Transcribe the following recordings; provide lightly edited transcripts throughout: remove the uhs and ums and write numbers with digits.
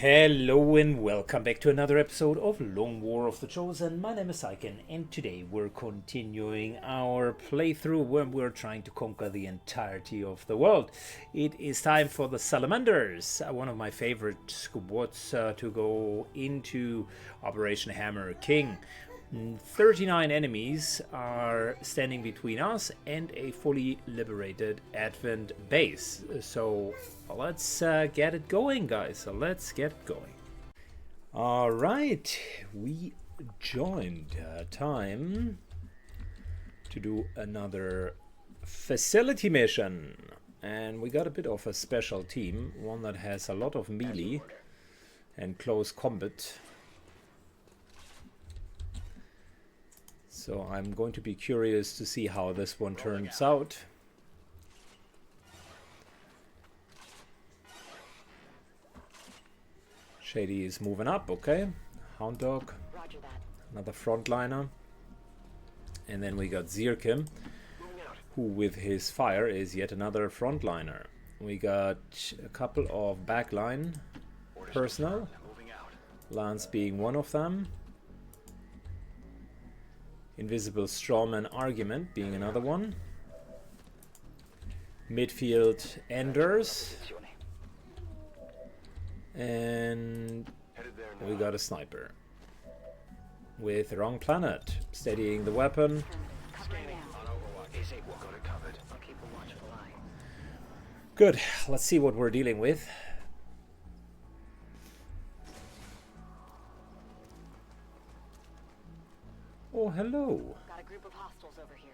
Hello and welcome back to another episode of Lone War of the Chosen. My name is Syken and today we're continuing our playthrough where we're trying to conquer the entirety of the world. It is time for the Salamanders, one of my favorite squads to go into Operation Hammer King. 39 enemies are standing between us and a fully liberated Advent base. So let's get it going, guys. So let's get it going. All right, we joined. Time to do another facility mission. And we got a bit of a special team, one that has a lot of melee and close combat. So I'm going to be curious to see how this one turns out. Shady is moving up, okay. Hound Dog, another frontliner. And then we got Xcom, who with his fire is yet another frontliner. We got a couple of backline personnel, Lance being one of them. Invisible Strawman Argument being another one. Midfield Enders. And we got a sniper. With Wrong Planet. Steadying the weapon. Good. Let's see what we're dealing with. Oh, hello. Got a group of hostiles over here.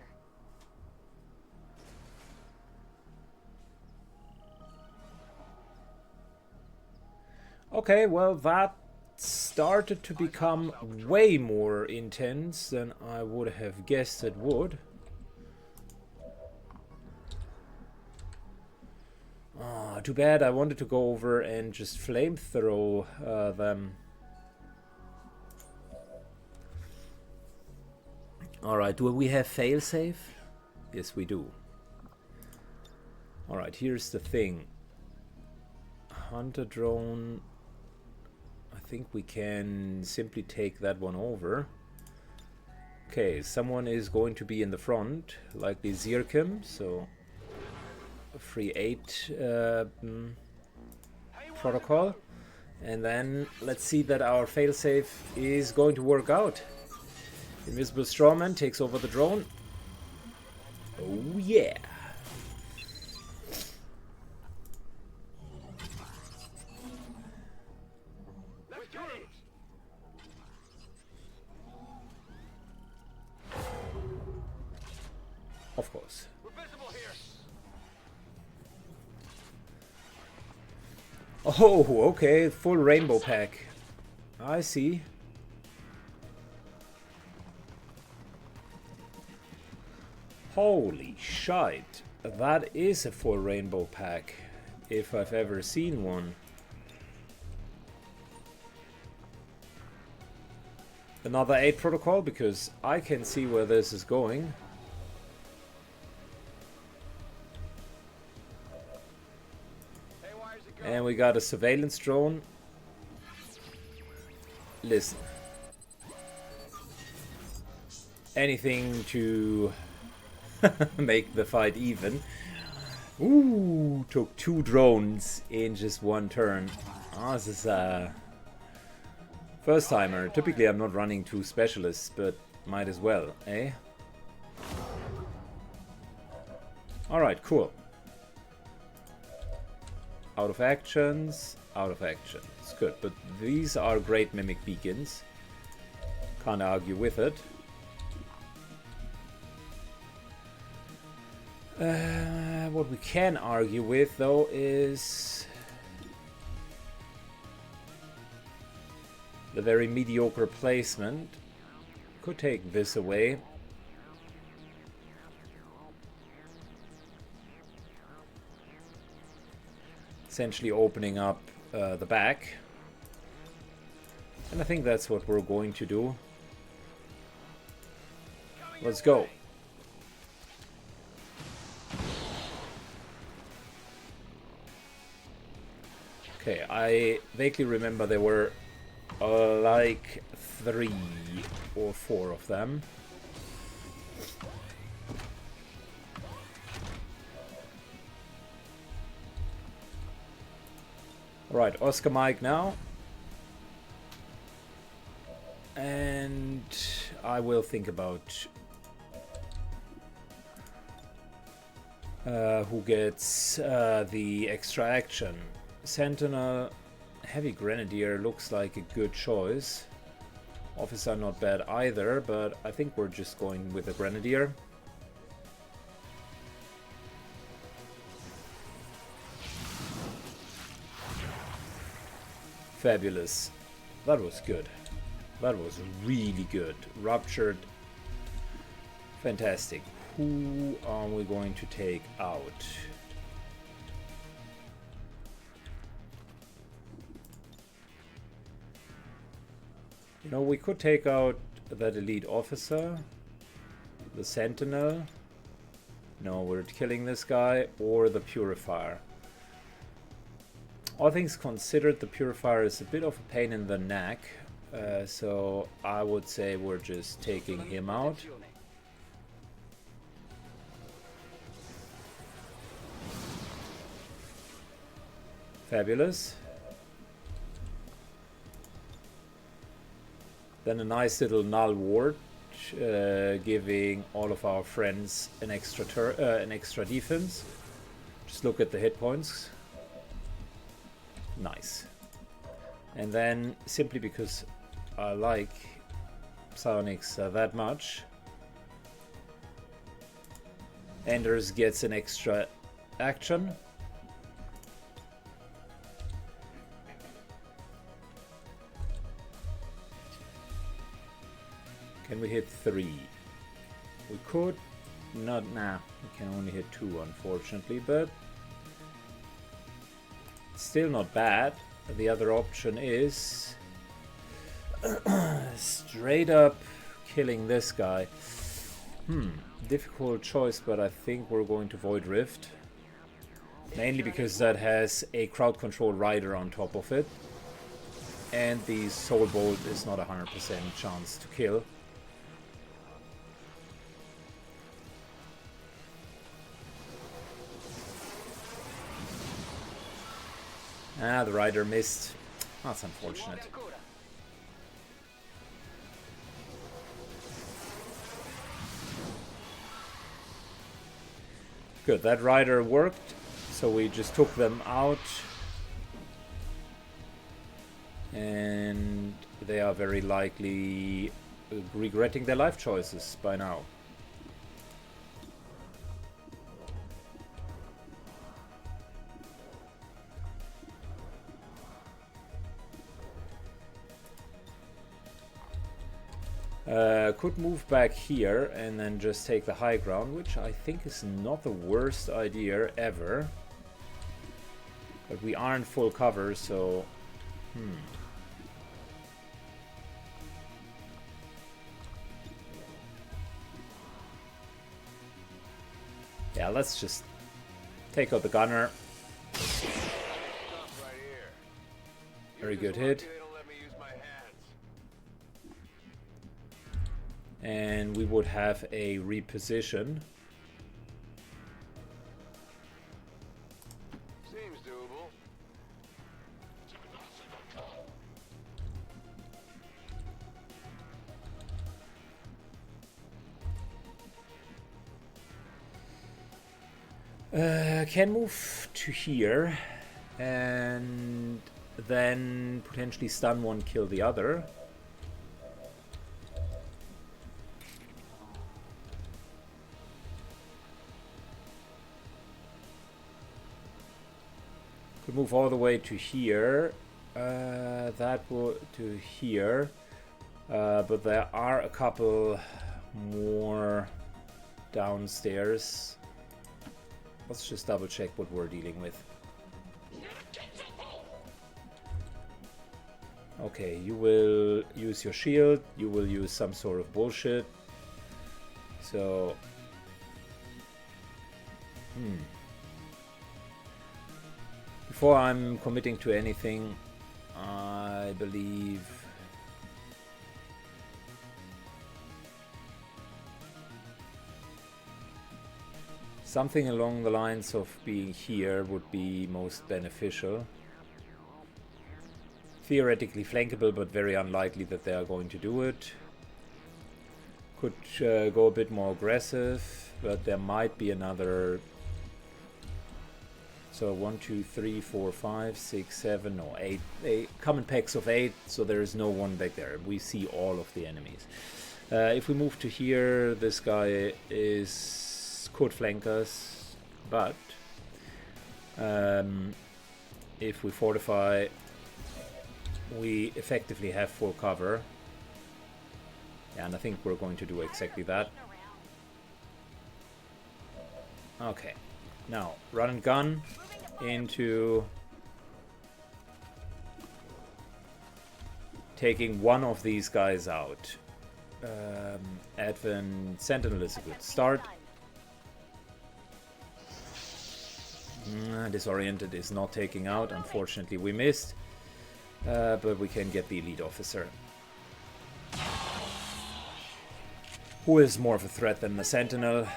Okay, well, that started to become way more intense than I would have guessed it would. Ah, too bad. I wanted to go over and just flamethrow them. Alright, do we have failsafe? Yes, we do. Alright, here's the thing. Hunter drone. I think we can simply take that one over. Okay, someone is going to be in the front, likely Xcom, so a free 8 protocol. And then let's see that our failsafe is going to work out. Invisible Strawman takes over the drone. Oh yeah. Of course. Oh, okay. Full rainbow pack. I see. Holy shite, that is a full rainbow pack, if I've ever seen one. Another 8 protocol, because I can see where this is going. And we got a surveillance drone. Listen. Anything to make the fight even. Ooh, took 2 drones in just one turn. Oh, this is a first timer. Typically I'm not running 2 specialists, but might as well, eh? Alright, cool. Out of actions, out of actions. Good, but these are great mimic beacons. Can't argue with it. What we can argue with, though, is the very mediocre placement. Could take this away. Essentially opening up the back. And I think that's what we're going to do. Let's go. Okay, I vaguely remember there were like 3 or 4 of them. Alright, Oscar Mike now. And I will think about who gets the extra action. Sentinel, Heavy Grenadier looks like a good choice. Officer not bad either, but I think we're just going with a Grenadier. Fabulous. That was good. That was really good. Ruptured. Fantastic. Who are we going to take out? You know, we could take out that elite officer, the sentinel. No, we're killing this guy, or the purifier. All things considered, the purifier is a bit of a pain in the neck, so I would say we're just taking him out. Fabulous. Then a nice little null ward, giving all of our friends an extra defense. Just look at the hit points. Nice. And then, simply because I like Psionics that much, Anders gets an extra action. Can we hit 3? We could not. Nah, we can only hit 2, unfortunately, but still not bad. The other option is straight up killing this guy. Difficult choice, but I think we're going to Void Rift. Mainly because that has a crowd control rider on top of it. And the Soul Bolt is not 100% chance to kill. Ah, the rider missed. That's unfortunate. Good, that rider worked, so we just took them out. And they are very likely regretting their life choices by now. Could move back here and then just take the high ground, which I think is not the worst idea ever. But we are in full cover, so... Yeah, let's just take out the gunner. Very good hit. And we would have a reposition. Seems doable. Can move to here and then potentially stun one, kill the other. Could move all the way to here. That will to here. But there are a couple more downstairs. Let's just double check what we're dealing with. Okay, you will use your shield. You will use some sort of bullshit. So... Before I'm committing to anything, I believe something along the lines of being here would be most beneficial. Theoretically flankable, but very unlikely that they are going to do it. Could go a bit more aggressive, but there might be another. So 1, 2, 3, 4, 5, 6, 7, or 8 common packs of 8. So there is no one back there. We see all of the enemies. If we move to here, this guy could flank us, but if we fortify, we effectively have full cover. Yeah, and I think we're going to do exactly that. Okay, now run and gun into taking one of these guys out. Advent Sentinel is a good start. Disoriented is not taking out. Unfortunately, we missed. But we can get the elite officer. Who is more of a threat than the Sentinel?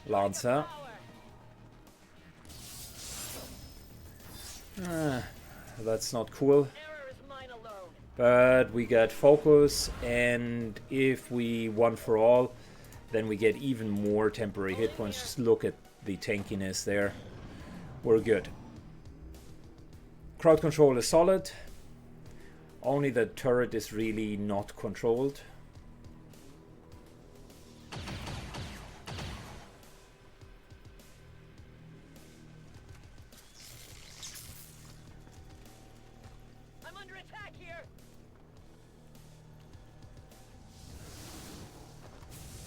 Lancer. That's not cool. But we get focus, and if we one for all, then we get even more temporary hit points. Just look at the tankiness there. We're good. Crowd control is solid. Only the turret is really not controlled. I'm under attack here.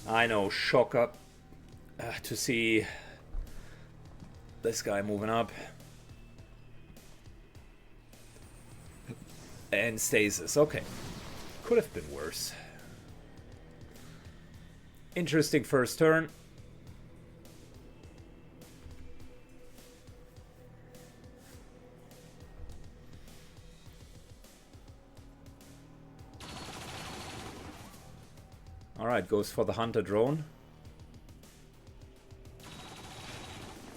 I know, shock up to see this guy moving up. And stasis, okay. Could have been worse. Interesting first turn. Alright, goes for the Hunter drone.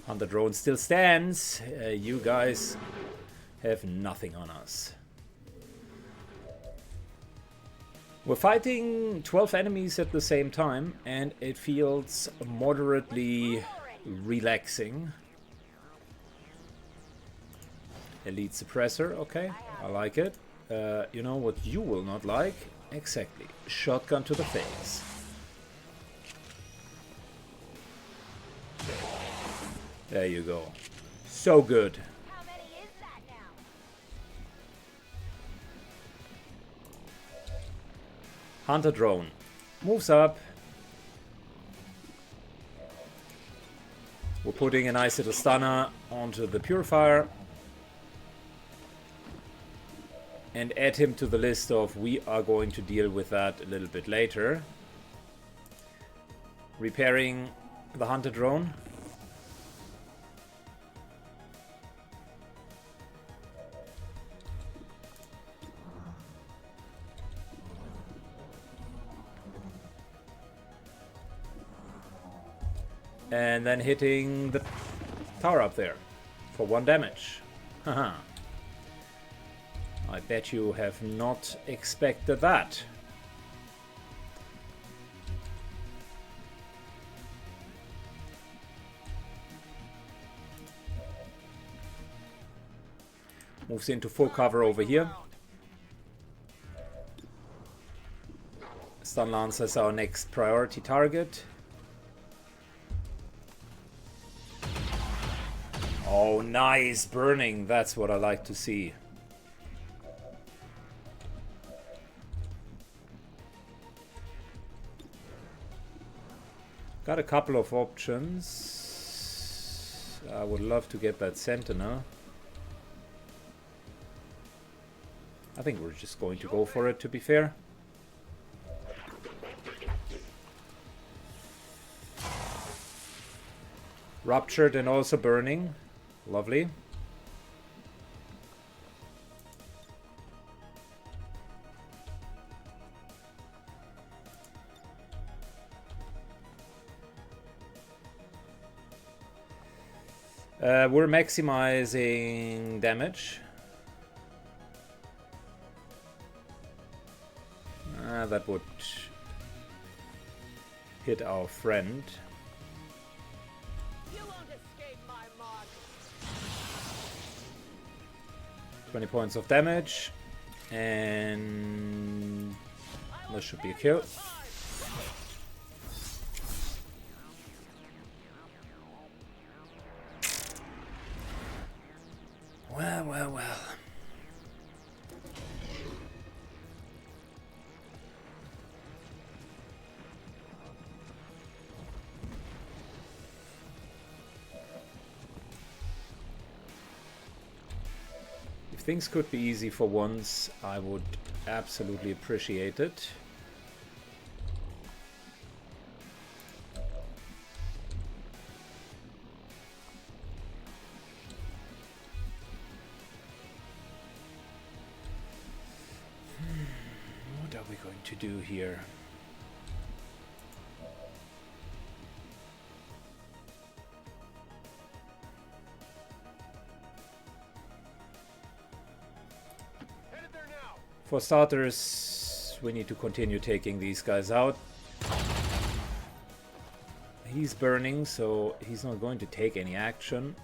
Hunter drone still stands. You guys have nothing on us. We're fighting 12 enemies at the same time, and it feels moderately relaxing. Elite suppressor, okay, I like it. You know what you will not like? Exactly. Shotgun to the face. There you go. So good. How many is that now? Hunter drone moves up. We're putting a nice little stunner onto the purifier. And add him to the list of we are going to deal with that a little bit later. Repairing the Hunter drone. And then hitting the tower up there for 1 damage. Haha. I bet you have not expected that. Moves into full cover over here. Stun Lancer is our next priority target. Oh, nice burning. That's what I like to see. Got a couple of options. I would love to get that Sentinel. I think we're just going to go for it, to be fair. Ruptured and also burning. Lovely. We're maximizing damage. That would hit our friend. You won't escape my mark. 20 points of damage. And this should be a kill. Well, well, well. If things could be easy for once, I would absolutely appreciate it. What are we going to do here? For starters, we need to continue taking these guys out. He's burning, so he's not going to take any action.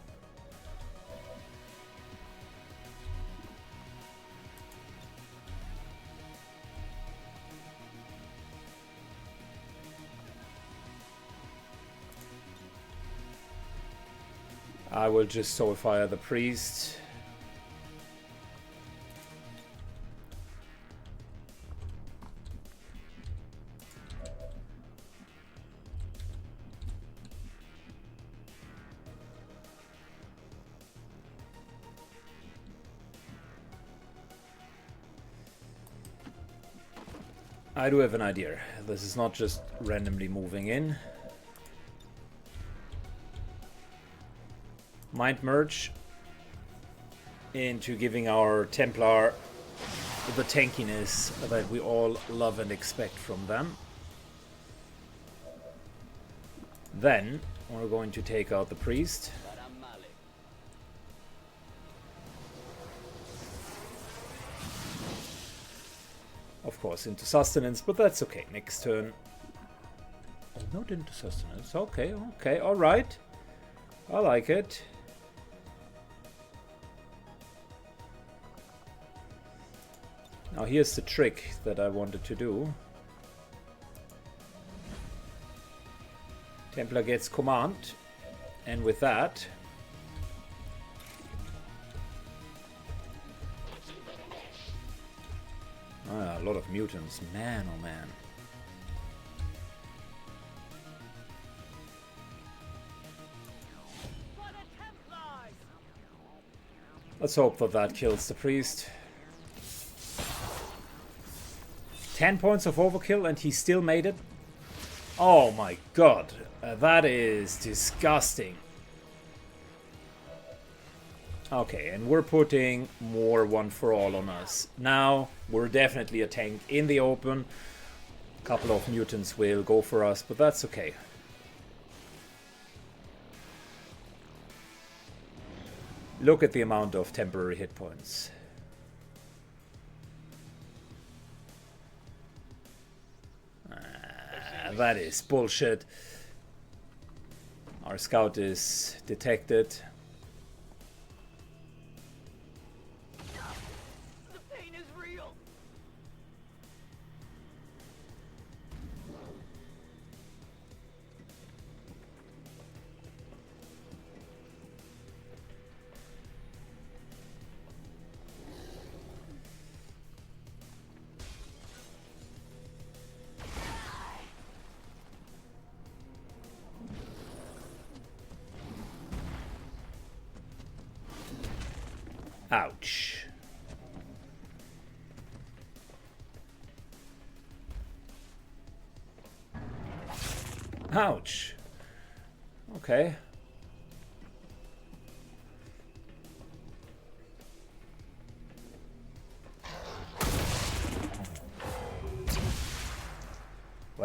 I will just soulfire the priest. I do have an idea. This is not just randomly moving in. Mind merge into giving our Templar the tankiness that we all love and expect from them. Then we're going to take out the priest. Of course, into sustenance, but that's okay. Next turn. Oh, not into sustenance. Okay, okay, alright. I like it. Now here's the trick that I wanted to do. Templar gets command, and with that a lot of mutants, man oh man. Let's hope that that kills the priest. 10 points of overkill and he still made it. Oh my god, that is disgusting. Okay, and we're putting more one for all on us. Now, we're definitely a tank in the open. A couple of mutants will go for us, but that's okay. Look at the amount of temporary hit points. That is bullshit. Our scout is detected. The pain is real. Ouch. Ouch. Okay.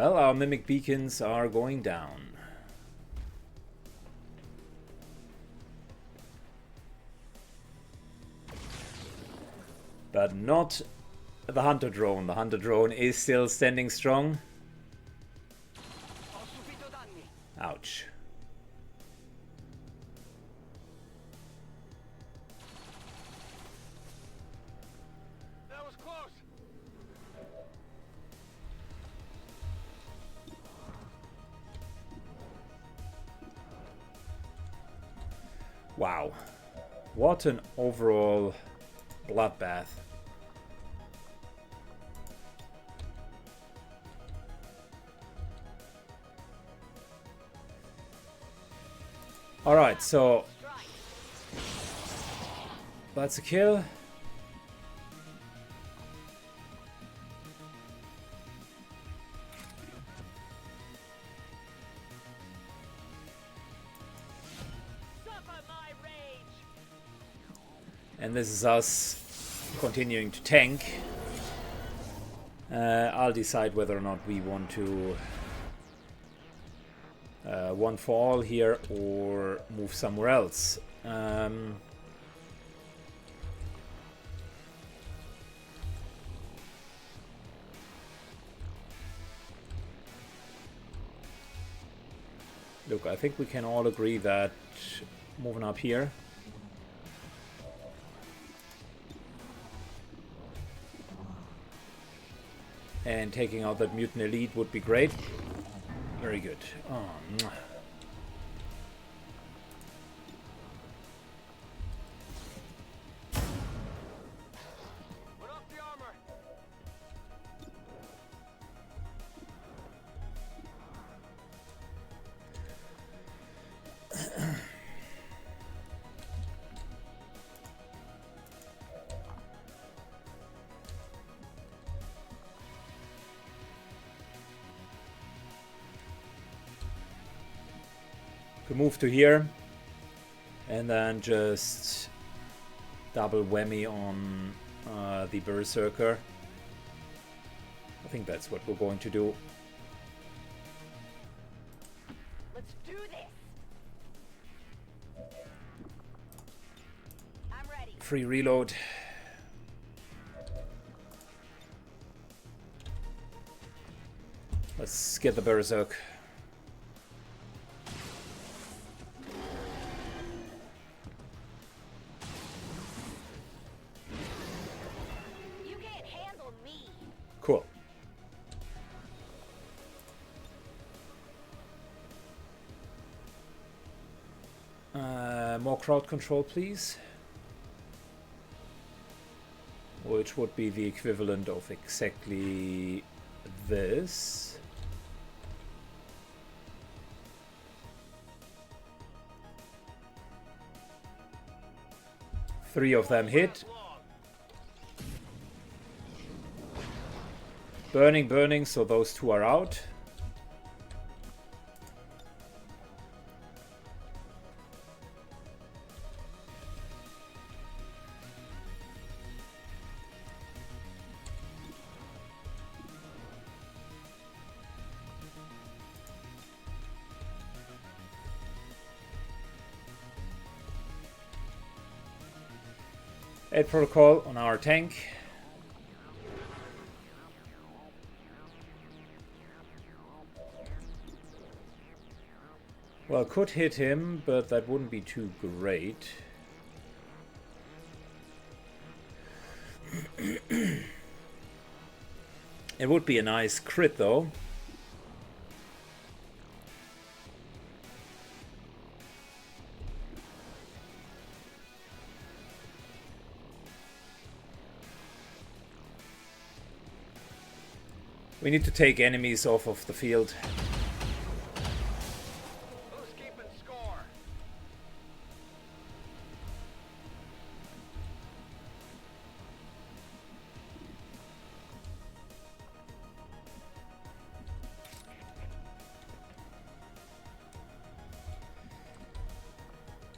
Well, our mimic beacons are going down. But not the hunter drone. The hunter drone is still standing strong. Ouch. That was close. Wow. What an overall bloodbath. Alright, so that's a kill. Suffer my rage. And this is us continuing to tank. I'll decide whether or not we want to one for all here or move somewhere else. Look, I think we can all agree that moving up here and taking out that mutant elite would be great. Very good. Oh, mwah. Put up the armor. Could move to here and then just double whammy on the berserker. I think that's what we're going to do. Let's do this. I'm ready. Free reload. Let's get the berserk. You can't handle me. Cool. More crowd control, please. Which would be the equivalent of exactly this. Three of them hit. Burning, burning, so those two are out. Aid protocol on our tank. Well, could hit him, but that wouldn't be too great. It would be a nice crit, though. We need to take enemies off of the field. Who's keeping score?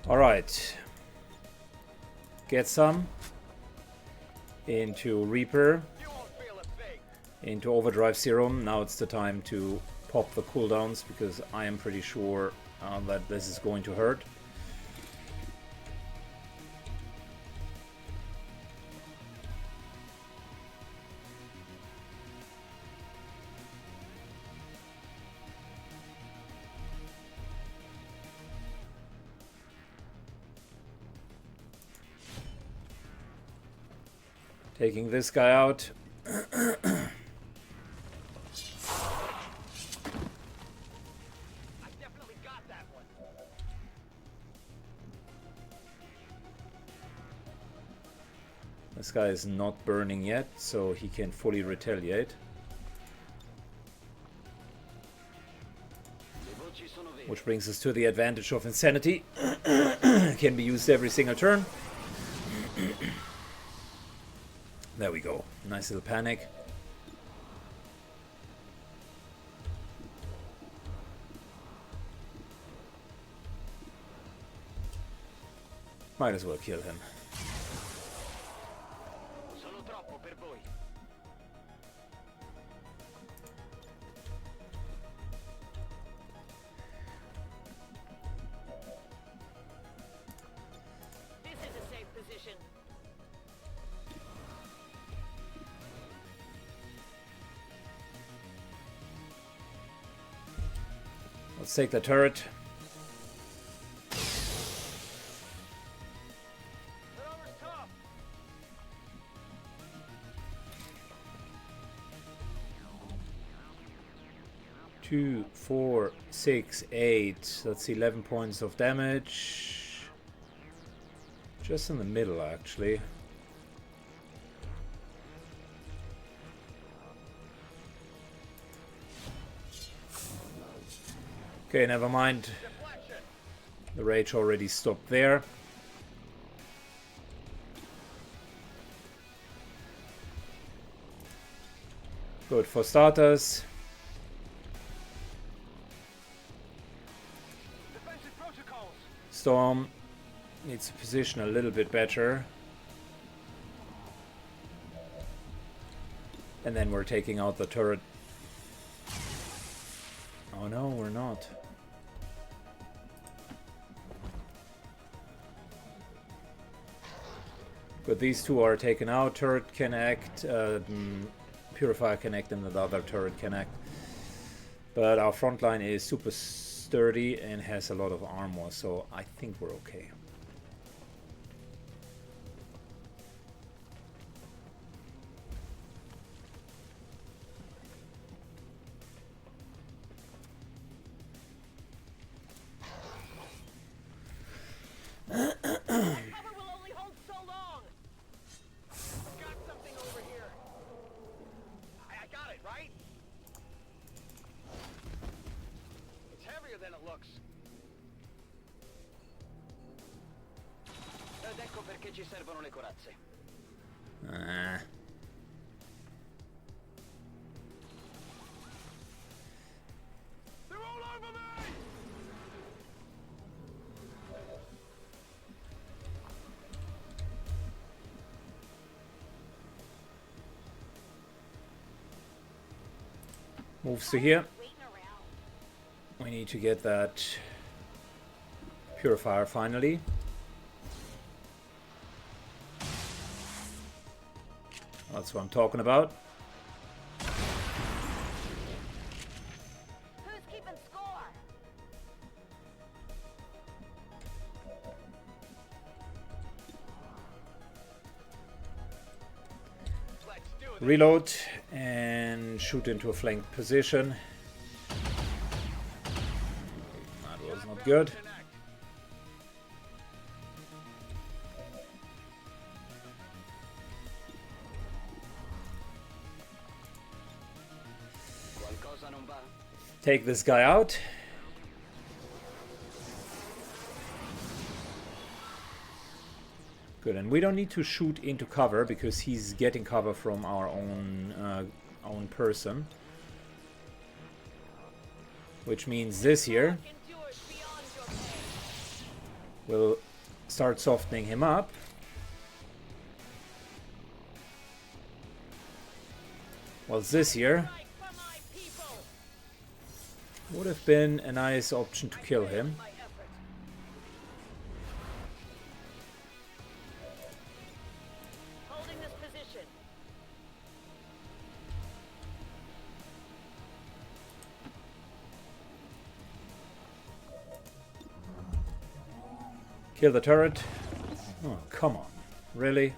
All right. Get some into Reaper. You won't feel a thing. into overdrive serum. Now it's the time to pop the cooldowns, because I am pretty sure that this is going to hurt. Taking this guy out. I definitely got that one. This guy is not burning yet, so he can fully retaliate. Which brings us to the advantage of insanity. Can be used every single turn. There we go. Nice little panic. Might as well kill him. Sono troppo per voi. This is a safe position. Let's take the turret. That armor's tough. 2, 4, 6, 8. That's 11 points of damage. Just in the middle, actually. Okay, never mind. Deflection. The rage already stopped there. Good for starters. Defensive protocols. Storm needs to position a little bit better. And then we're taking out the turret. Oh no, we're not. But these two are taken out. Turret can act. Purifier can act, and the other turret can act. But our front line is super sturdy and has a lot of armor, so I think we're okay. Cover will only hold so long. Got something over here. I got it, right? It's heavier than it looks. Ed ecco perché ci servono le corazze. Ah. They're all over me! Moves to here. Waiting around. We need to get that purifier finally. That's what I'm talking about. Who's keeping score? Let's do it. Reload and shoot into a flanked position. That was not good. Qualcosa non va? Take this guy out. Good, and we don't need to shoot into cover because he's getting cover from our own person. Which means this here Endures beyond your pay. will start softening him up. Well, this here Strike for my people. would have been a nice option to kill him. My effort. Holding this position. Kill the turret. Oh, come on. Really?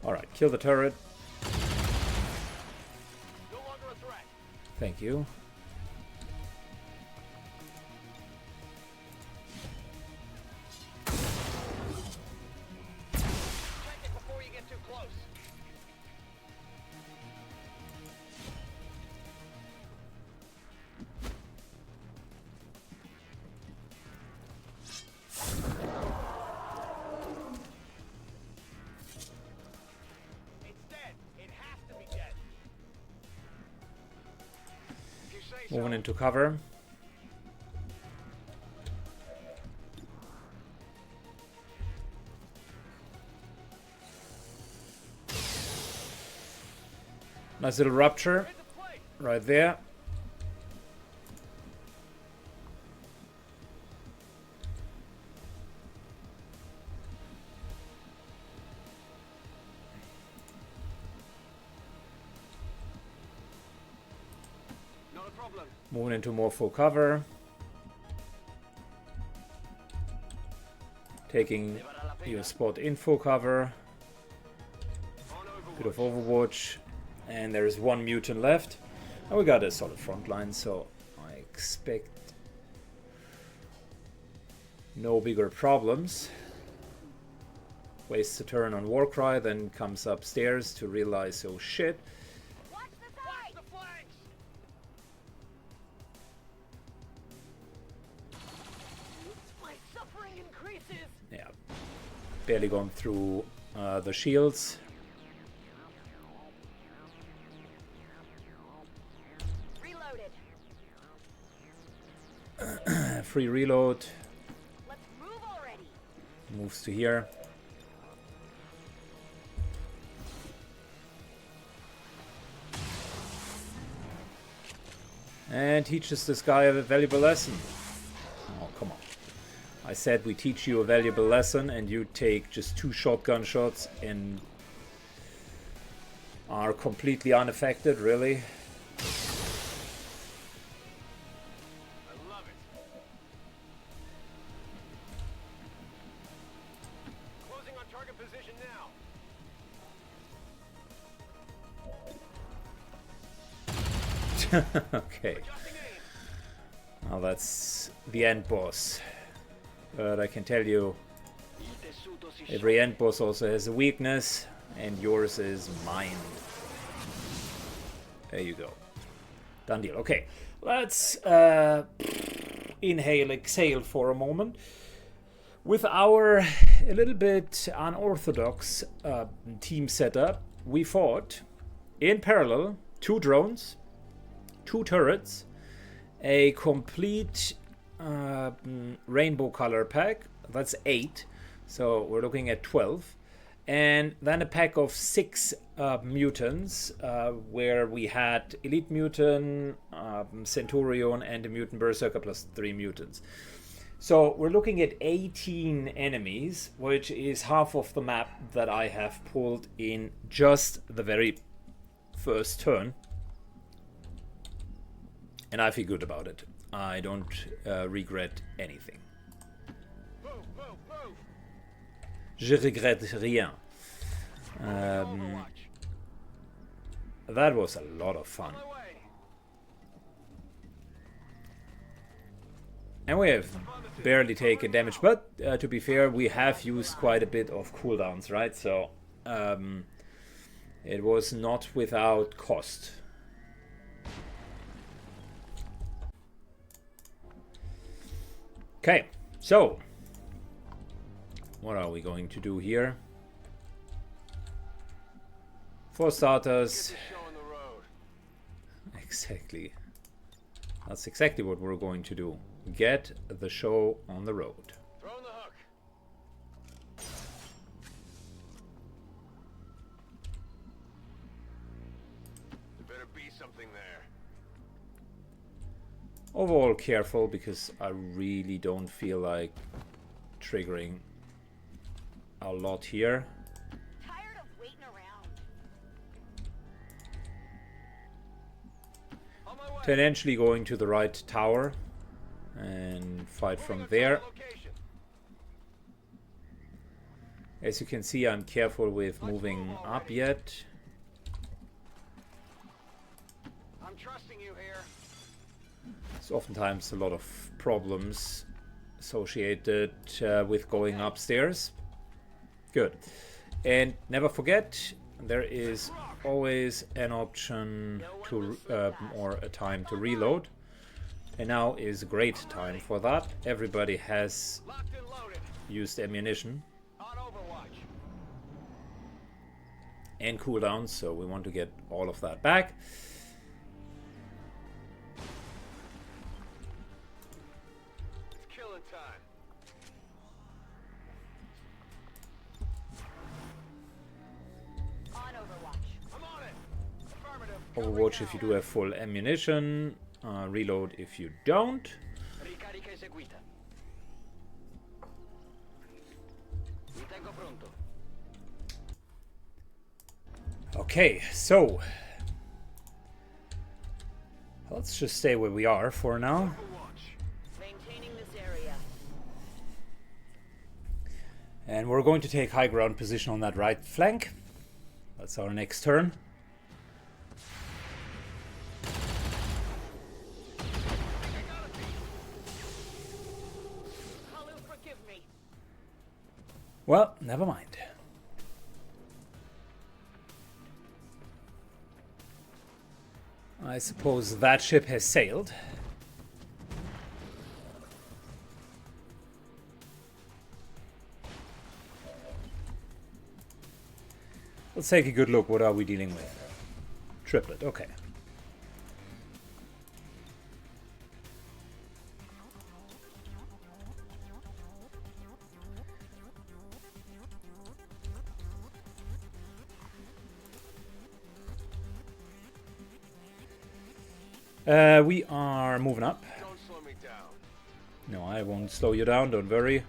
Alright, kill the turret. No longer a threat. Thank you. Check it before you get too close. It's dead. It has to be dead. If you say so. Moving into cover. Nice little rupture Into place. right there. Not a problem. Moving into more full cover. Taking your spot in full cover. On Bit of Overwatch. Overwatch. And there is one mutant left. And we got a solid front line, so I expect no bigger problems. Wastes a turn on Warcry, then comes upstairs to realize, oh shit. Watch the side. Watch the flanks. My suffering increases. Yeah, barely gone through the shields. Reloaded. Free reload. Let's move already. Moves to here. And teaches this guy a valuable lesson. Oh, come on. I said we teach you a valuable lesson and you take just 2 shotgun shots and are completely unaffected, really? I love it. Closing on target position now. Okay. Adjusting aim. Well, that's the end boss. But I can tell you, every end boss also has a weakness, and yours is mind. There you go. Done deal. Okay, let's inhale, exhale for a moment. With our a little bit unorthodox team setup, we fought in parallel 2 drones, 2 turrets, a complete rainbow color pack. That's 8, so we're looking at 12. And then a pack of 6 mutants, where we had Elite Mutant, Centurion, and a Mutant Berserker plus 3 mutants. So we're looking at 18 enemies, which is half of the map that I have pulled in just the very first turn. And I feel good about it. I don't regret anything. Move, move, move. Je regrette rien. Overwatch. That was a lot of fun. On my way. And we have barely taken damage, but to be fair, we have used quite a bit of cooldowns, right? So it was not without cost. Okay, so what are we going to do here? For starters, Get the show on the road. exactly. That's exactly what we're going to do. Get the show on the road. Throwing the hook. There better be something there. Overall careful, because I really don't feel like triggering a lot here. Tired of waiting around. On my way. Tangentially going to the right tower and fight from there. Location. As you can see, I'm careful with moving up yet. I'm trusting you here. There's oftentimes a lot of problems associated with going upstairs. Good. And never forget, there is always an option to or a time to reload. And now is a great time for that. Everybody has Locked and loaded. used ammunition On overwatch. and cooldowns, so we want to get all of that back. It's killing time. On Overwatch. I'm on it. Affirmative. Overwatch if you do have full ammunition. Reload if you don't. Ricarica eseguita. Mi tengo pronto. Okay, so let's just stay where we are for now. Maintaining this area. And we're going to take high ground position on that right flank. That's our next turn. Kalu, forgive me. Well, never mind. I suppose that ship has sailed. Let's take a good look. What are we dealing with? Triplet, okay. We are moving up. Don't slow me down. No, I won't slow you down, don't worry.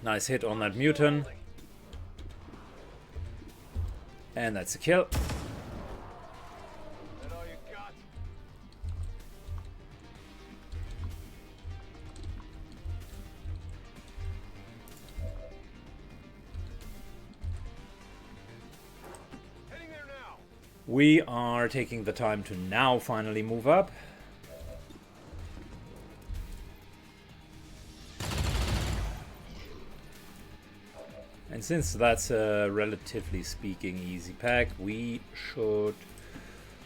Nice hit on that mutant. And that's a kill. That all you got? Heading there now. We are taking the time to now finally move up. And since that's a relatively speaking easy pack, we should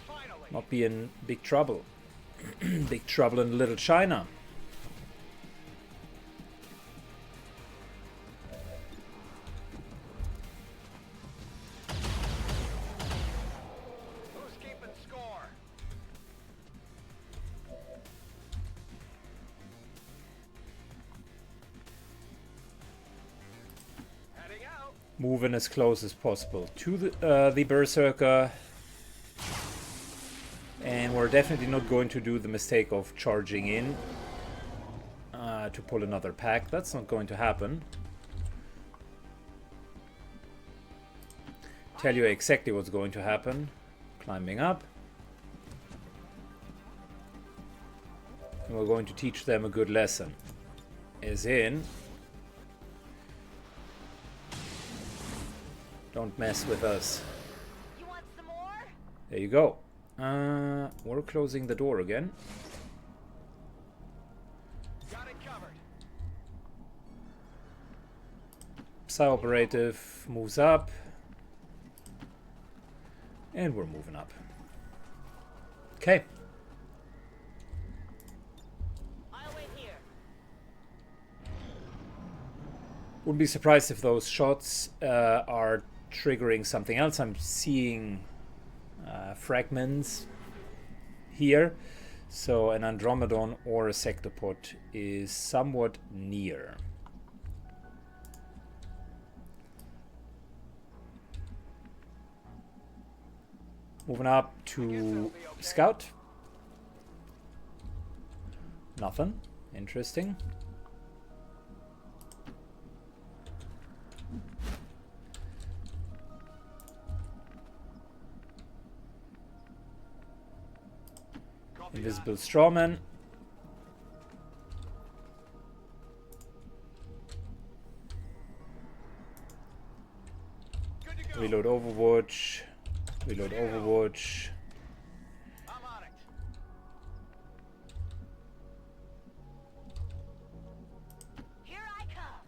Finally. not be in big trouble. Big trouble in Little China. Who's keeping score? Heading out. Move in as close as possible to the Berserker. And we're definitely not going to do the mistake of charging in to pull another pack. That's not going to happen. Tell you exactly what's going to happen. Climbing up. And we're going to teach them a good lesson. As in, don't mess with us. You want some more? There you go. We're closing the door again. Got it covered. Psi operative moves up. And we're moving up. Okay. I'll wait here. Wouldn't be surprised if those shots are triggering something else. I'm seeing fragments here. So an Andromedon or a Sectopod is somewhat near. Moving up to Scout. Nothing. Interesting. Invisible Strawman. Reload Overwatch. Reload Overwatch. I'm on it. Here I come.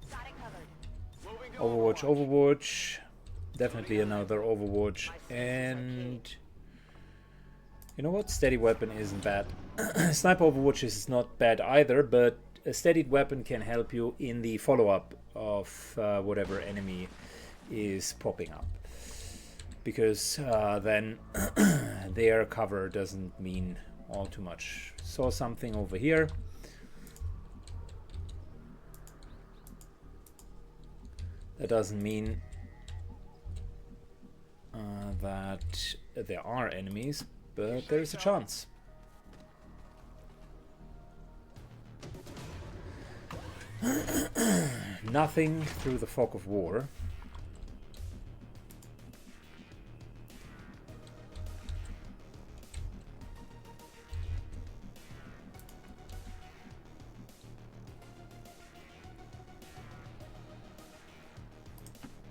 Got it covered. Moving to Overwatch, Overwatch. Definitely another Overwatch. And you know what? Steady weapon isn't bad. Sniper Overwatch is not bad either, but a steadied weapon can help you in the follow-up of whatever enemy is popping up. Because then their cover doesn't mean all too much. Saw something over here. That doesn't mean that there are enemies, but there is a chance. Nothing through the fog of war.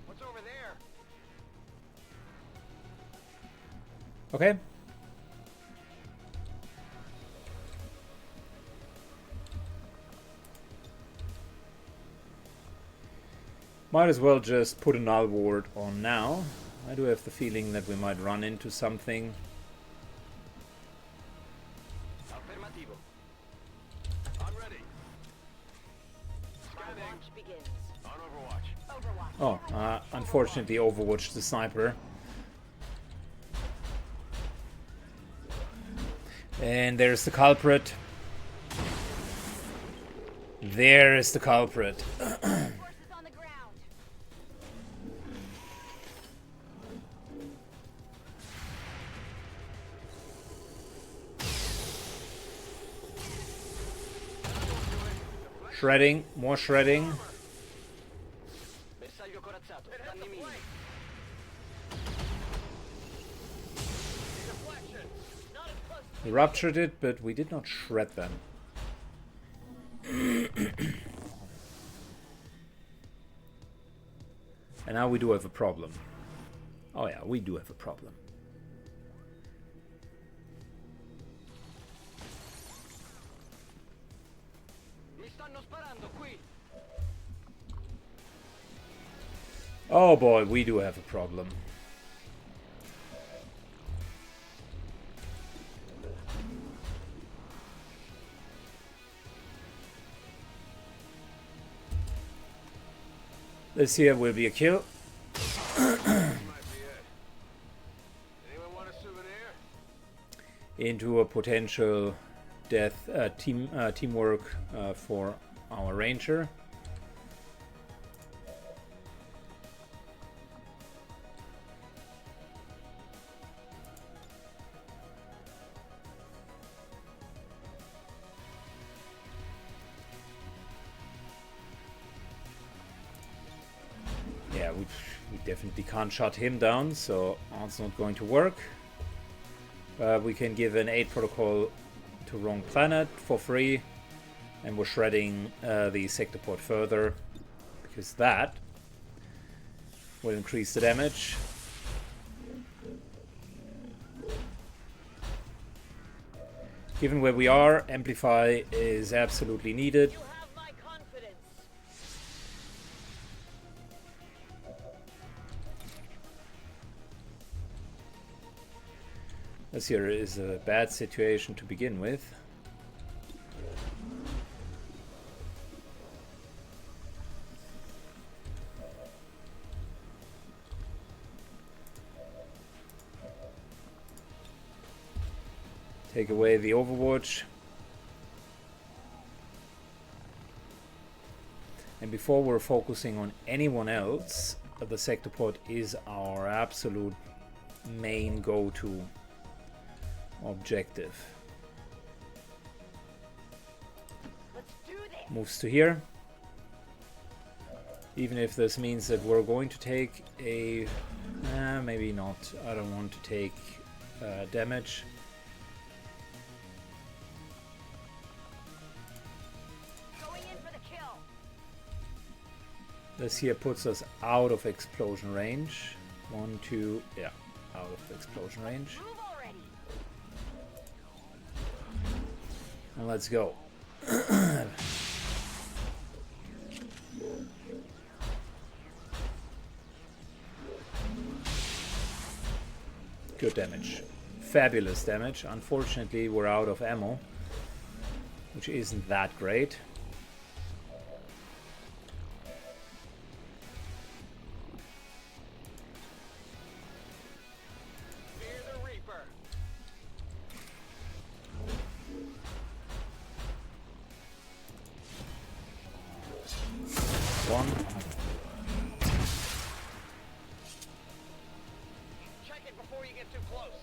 What's over there? Okay. Might as well just put a null ward on now. I do have the feeling that we might run into something. Affirmativo. I'm ready. Scanning. Launch begins. On Overwatch. Overwatch. Oh, unfortunately Overwatch the sniper. And there's the culprit. There is the culprit. Forces on the ground. Shredding, more shredding. Bersaglio corazzato. Danni minimi. Deflection. Not as close. We ruptured it, but we did not shred them. And now we do have a problem. Oh yeah, we do have a problem. Mi stanno sparando qui. Oh boy, we do have a problem. This here will be a kill. Might be it. Anyone want a souvenir? Into a potential death teamwork for our ranger. Yeah, we definitely can't shut him down, so that's not going to work. We can give an aid protocol to wrong planet for free, and we're shredding the Sectopod further, because that will increase the damage. Given where we are, Amplify is absolutely needed. You have my confidence. This here is a bad situation to begin with. Take away the Overwatch. And before we're focusing on anyone else, the Sectopod is our absolute main go-to objective. Let's do this. Moves to here. Even if this means that we're going to take a... maybe not. I don't want to take damage. Going in for the kill. This here puts us out of explosion range. 1, 2, yeah, out of explosion range. Move already. And let's go. Good damage. Fabulous damage. Unfortunately, we're out of ammo, which isn't that great. Fear the Reaper. One. Check it before you get too close.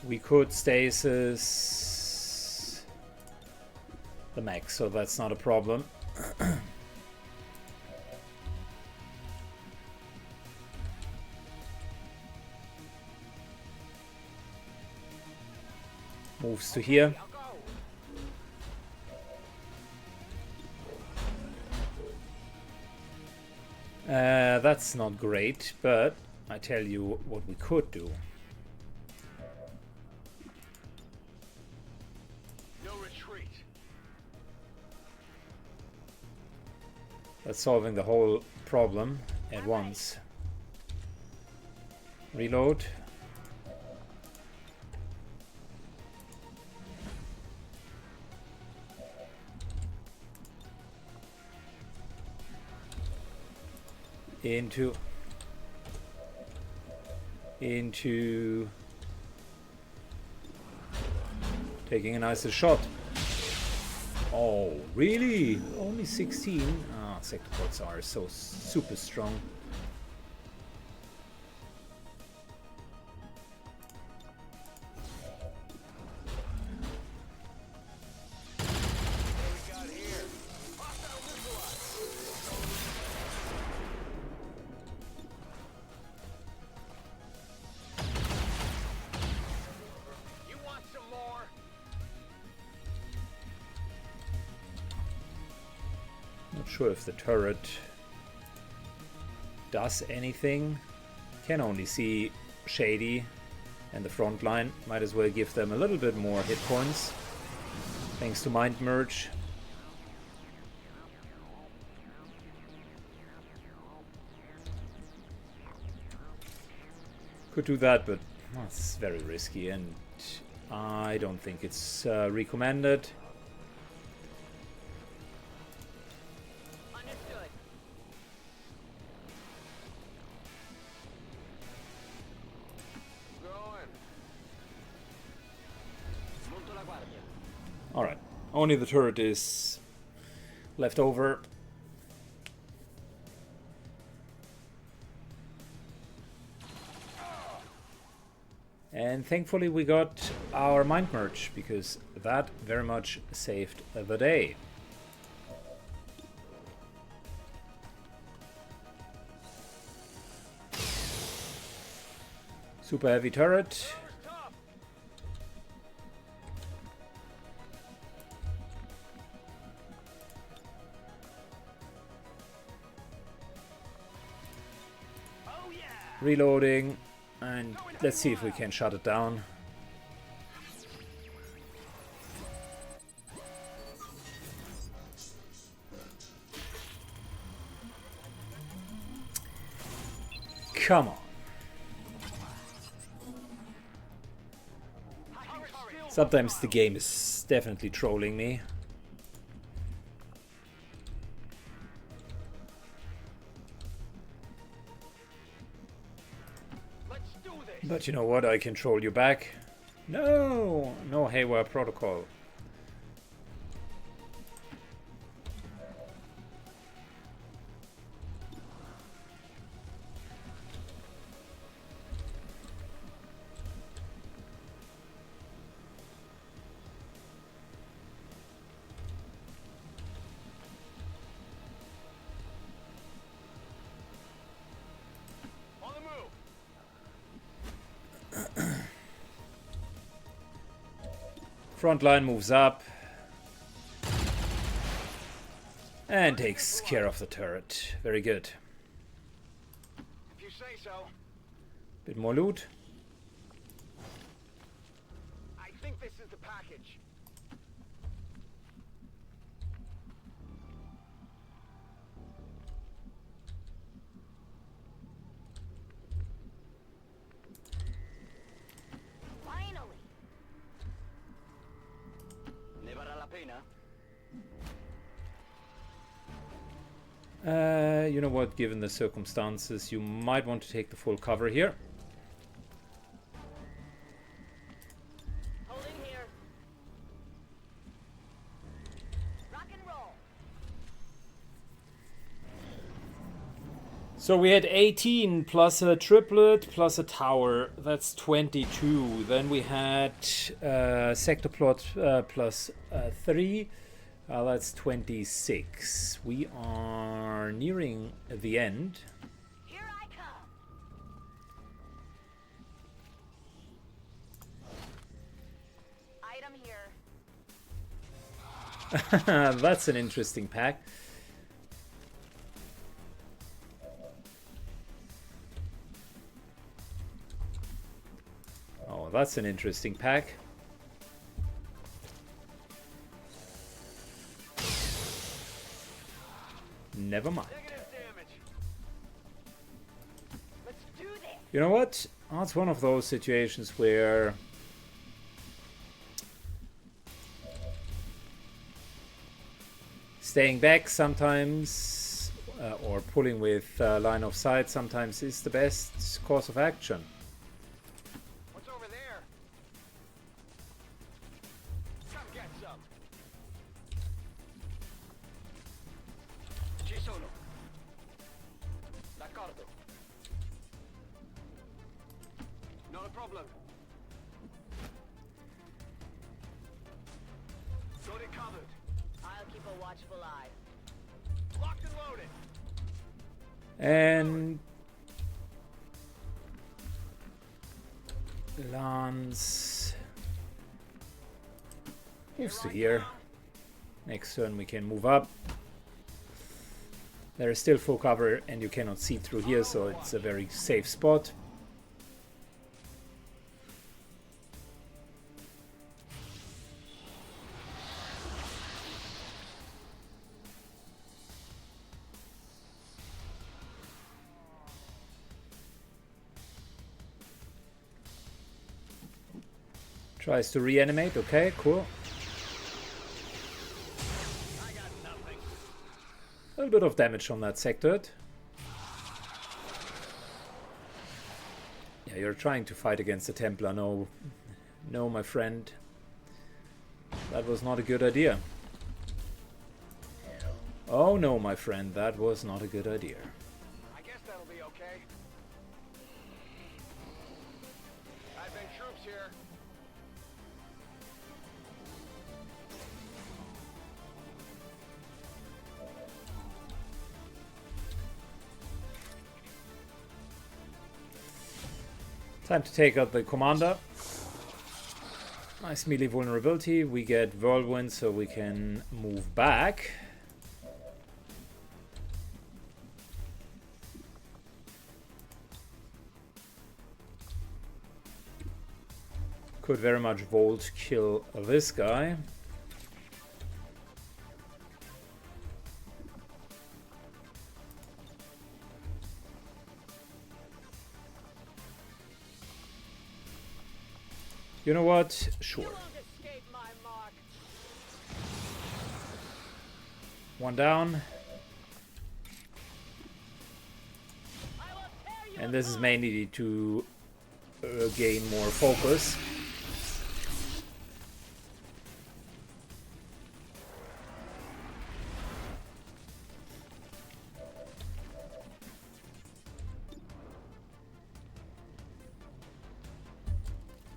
We could stasis the mech, so that's not a problem. Moves to here. I'll go. That's not great, but I tell you what we could do. No retreat. That's solving the whole problem at once. Reload. Into taking a nicer shot. Oh, really? Only 16? Ah, Sectopods are so super strong. What we got here? Hostile neutralized. You want some more? Not sure if the turret does anything. Can only see Shady and the front line. Might as well give them a little bit more hit points. Thanks to Mind Merge. Could do that, but well, it's very risky and I don't think it's recommended. Understood. Going. Monto la guardia. Alright, only the turret is left over. And thankfully we got our Mind Merge, because that very much saved the day. Super heavy turret. First tough. Oh yeah. Reloading. And let's see if we can shut it down. Come on. Sometimes the game is definitely trolling me. Let's do this. But you know what? I can troll you back. No! No haywire protocol. On the move. Front line moves up. And takes care of the turret. Very good. If you say so. Bit more loot. I think this is the package. Finally. Ne vale la pena. You know what? Given the circumstances, you might want to take the full cover here. Holding here. Rock and roll. So we had 18 plus a triplet plus a tower. That's 22. Then we had Sectopod plus 3. That's 26. We are nearing the end. Here I come. Item here. That's an interesting pack. Oh, that's an interesting pack. Never mind. Negative damage. Let's do this. You know what? Oh, it's one of those situations where staying back sometimes or pulling with line of sight sometimes is the best course of action. What's over there? Come get some. Ci sono. D'accordo. Not a problem. Got it covered. I'll keep a watchful eye. Locked and loaded. And Lance moves to here. Next turn we can move up. There is still full cover and you cannot see through here, so it's a very safe spot. Tries to reanimate. Okay, cool. I got nothing. A little bit of damage on that sector. Yeah, you're trying to fight against the Templar. No, no, my friend. That was not a good idea. Oh no, my friend, that was not a good idea. I guess that'll be okay. I've been troops here. Time to take out the commander. Nice melee vulnerability. We get whirlwind, so we can move back. Could very much Volt kill this guy. You know what? Sure. You will One down. And this is mainly to gain more focus.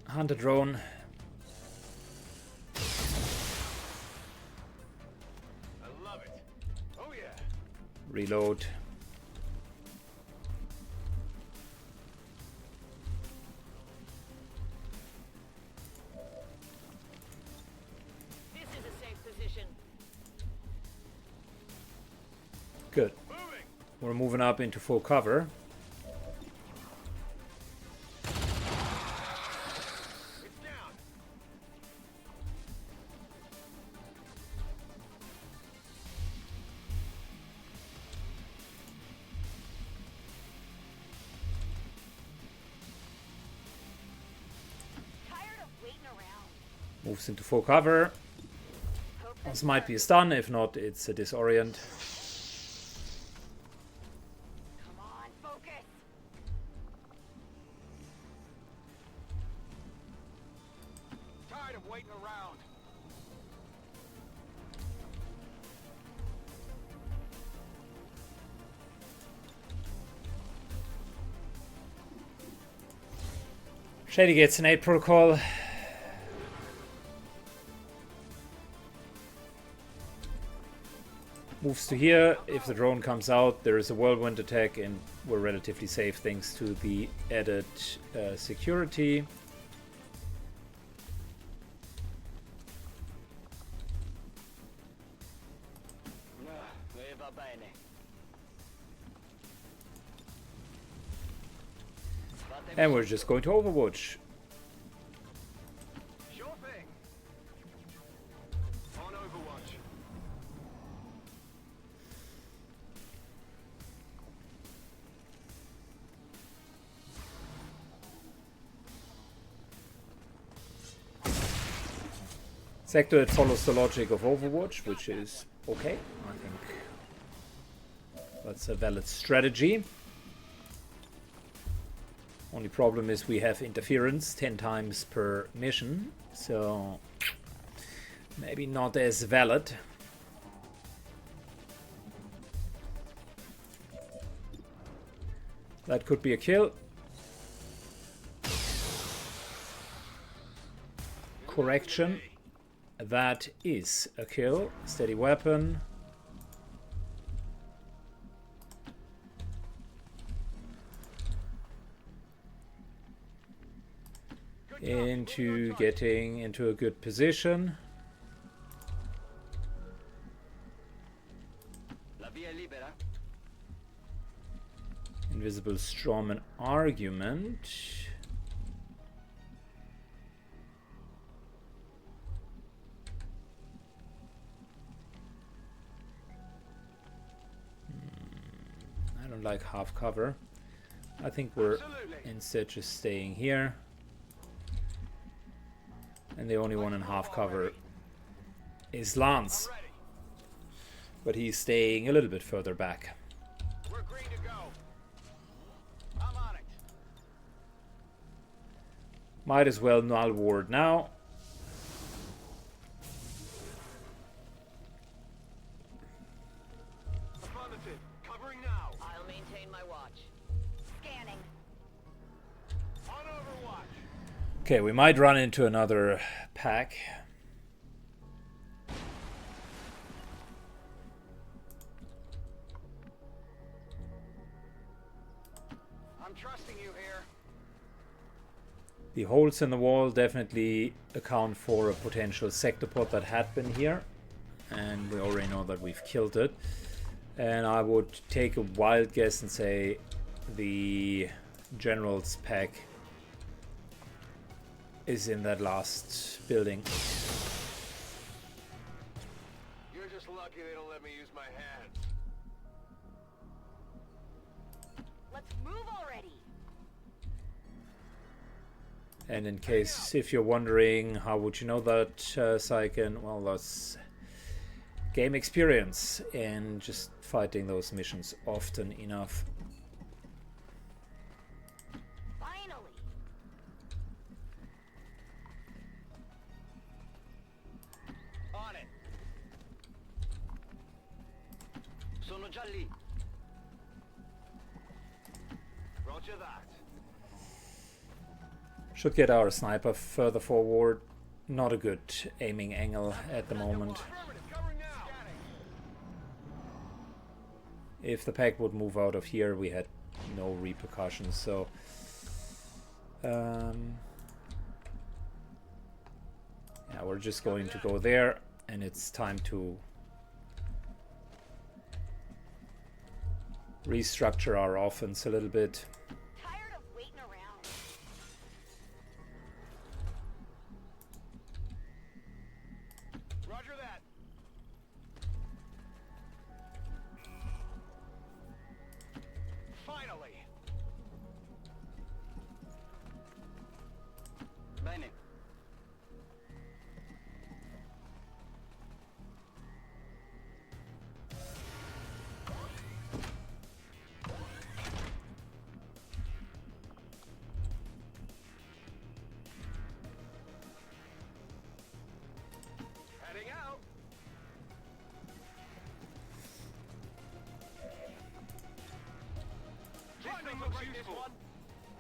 Hunter drone. I love it. Oh yeah. Reload. This is a safe position. Good. Moving. We're moving up into full cover. It's down. Tired of waiting around. Moves into full cover. Hope This might be a stun, if not, it's a disorient. Come on, focus. Tired of waiting around. Shady gets an 8 protocol. Moves to here. If the drone comes out, there is a whirlwind attack, and we're relatively safe thanks to the added security. And we're just going to Overwatch. Sure thing. On Overwatch. Sector, it follows the logic of Overwatch, which is okay. I think that's a valid strategy. Only problem is we have interference 10 times per mission, so maybe not as valid. That could be a kill. Correction. That is a kill. Steady weapon. Into getting into a good position. Invisible strawman argument. I don't like half cover. I think we're instead just staying here. And the only one in half cover is Lance. But he's staying a little bit further back. We're green to go. I'm on it. Might as well null ward now. Affirmative. Covering now. I'll maintain my watch. Scanning. On Overwatch. Okay, we might run into another pack. I'm trusting you here. The holes in the wall definitely account for a potential Sectopod that had been here. And we already know that we've killed it. And I would take a wild guess and say the General's pack is in that last building. You're just lucky they don't let me use my hands. Let's move already. And in case, if you're wondering, how would you know that, Syken? Well, that's game experience and just fighting those missions often enough. Finally. On it. Sono già lì. Roger that. Should get our sniper further forward. Not a good aiming angle at the moment. Affirmative, covering now. If the pack would move out of here, we had no repercussions, so yeah, we're just going to go there, and it's time to restructure our offense a little bit. Tired of waiting around. Roger that. Finally. Bene. Heading out. Timing looks useful.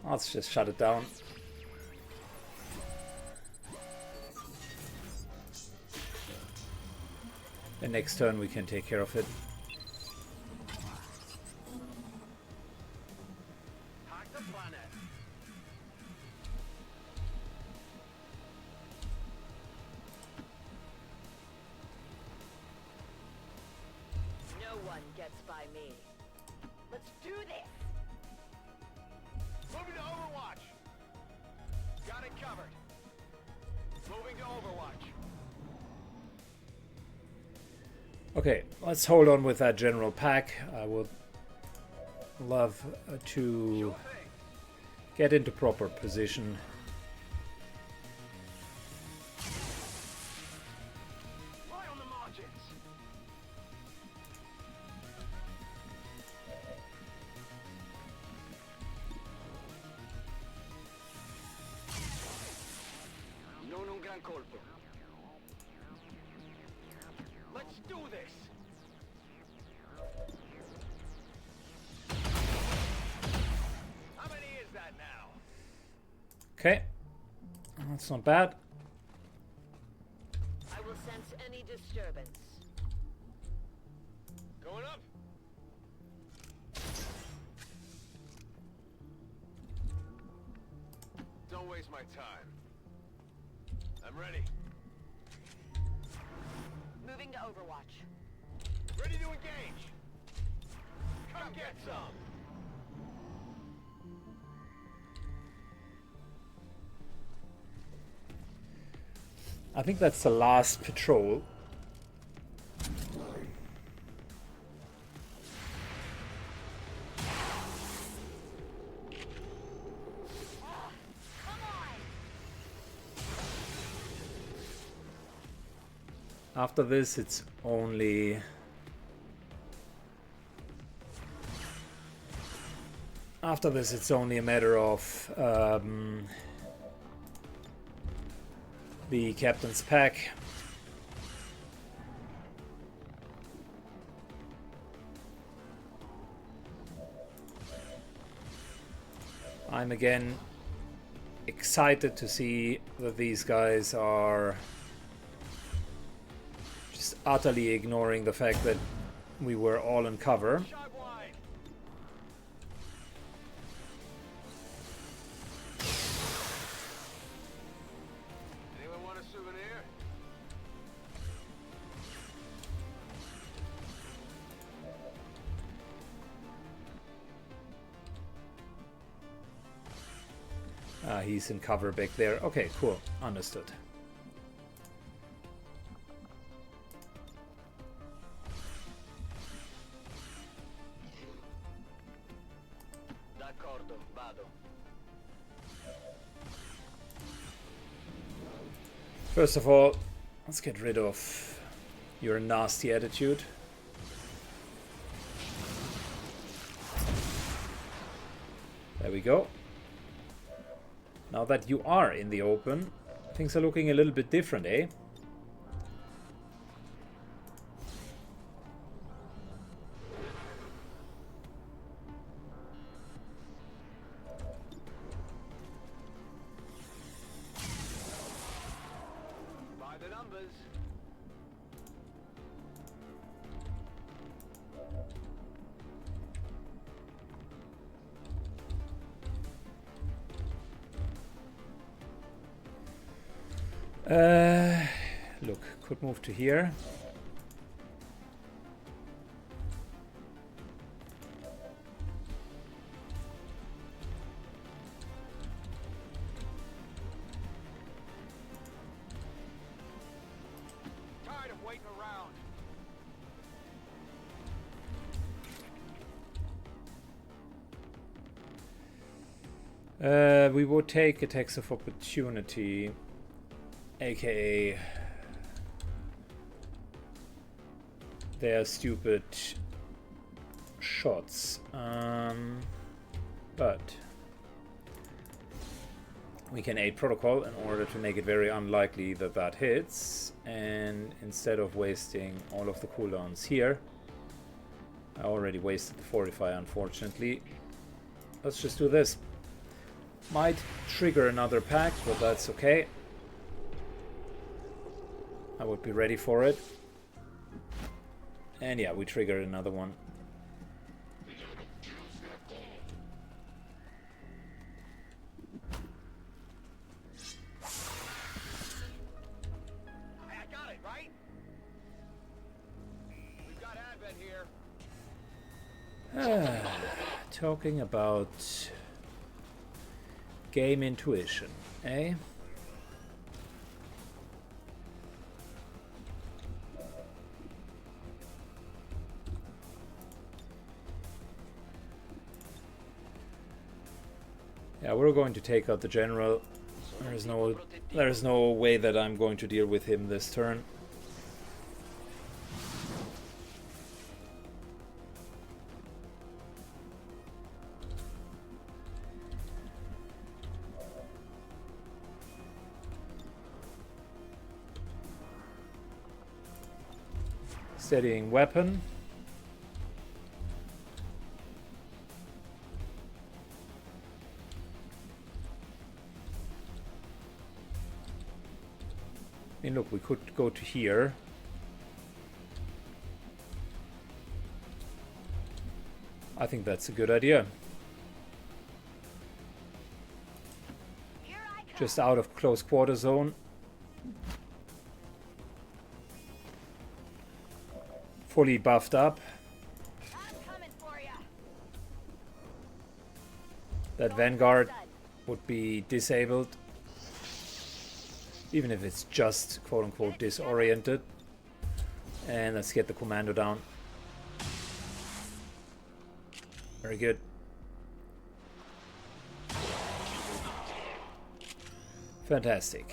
Let's just shut it down. The next turn we can take care of it. Hack the planet. No one gets by me. Let's do this. Moving to Overwatch. Got it covered. Moving to Overwatch. Okay, let's hold on with that general pack. I would love to Sure thing. get into proper position. Right on the margins. Non un gran colpo. Let's do this. How many is that now? Okay, that's not bad. I will sense any disturbance. Going up. Don't waste my time. I'm ready. Moving to Overwatch. Ready to engage. Come get some. I think that's the last patrol. Come on. After this, it's only... After this, it's only a matter of the captain's pack. I'm again excited to see that these guys are just utterly ignoring the fact that we were all in cover. Shot wide. Anyone want a souvenir? He's in cover back there. Okay, cool. Understood. D'accordo, vado. First of all, let's get rid of your nasty attitude. There we go. Now that you are in the open, things are looking a little bit different, eh? By the numbers. Look, could move to here. Tired of waiting around. We would take attacks of opportunity, aka their stupid shots, but we can aid protocol in order to make it very unlikely that that hits, and instead of wasting all of the cooldowns here, I already wasted the fortify unfortunately. Let's just do this. Might trigger another pack, but that's okay. I would be ready for it. And yeah, we triggered another one. I got it, right? We've got Advent here. Talking about game intuition, eh? Yeah, we're going to take out the general. There's no way that I'm going to deal with him this turn. Steadying weapon. I mean, look, we could go to here. I think that's a good idea. Just out of close quarter zone. Fully buffed up. That Vanguard would be disabled. Even if it's just quote-unquote disoriented. And let's get the commando down. Very good. Fantastic.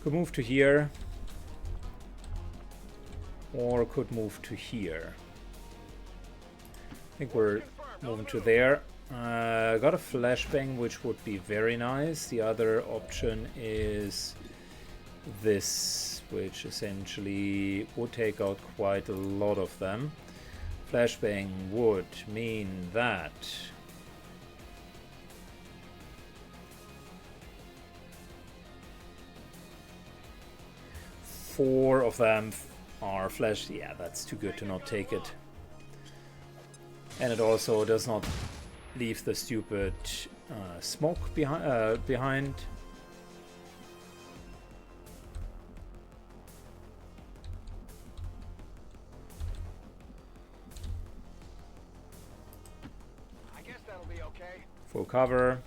Could move to here. Or could move to here. I think we're moving to there. Got a flashbang, which would be very nice. The other option is this, which essentially would take out quite a lot of them. Flashbang would mean that four of them are flash. Yeah, that's too good to not take it. And it also does not leave the stupid smoke behind. I guess that'll be okay. Full cover.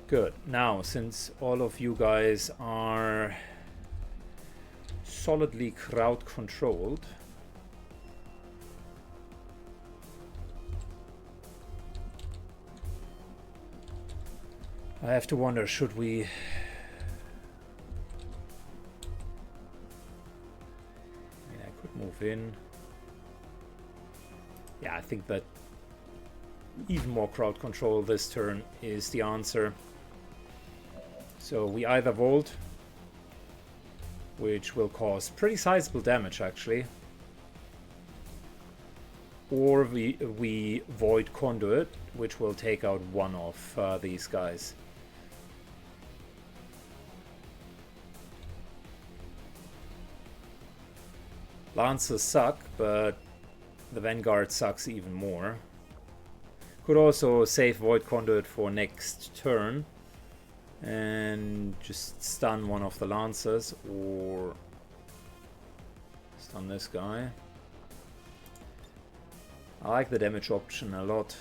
Good. Now, since all of you guys are solidly crowd controlled. I have to wonder, should we... I mean, I could move in. Yeah, I think that even more crowd control this turn is the answer. So we either vault, which will cause pretty sizable damage actually, or we void conduit, which will take out one of these guys. Lancers suck, but the Vanguard sucks even more. Could also save void conduit for next turn and just stun one of the Lancers, or stun this guy. I like the damage option a lot,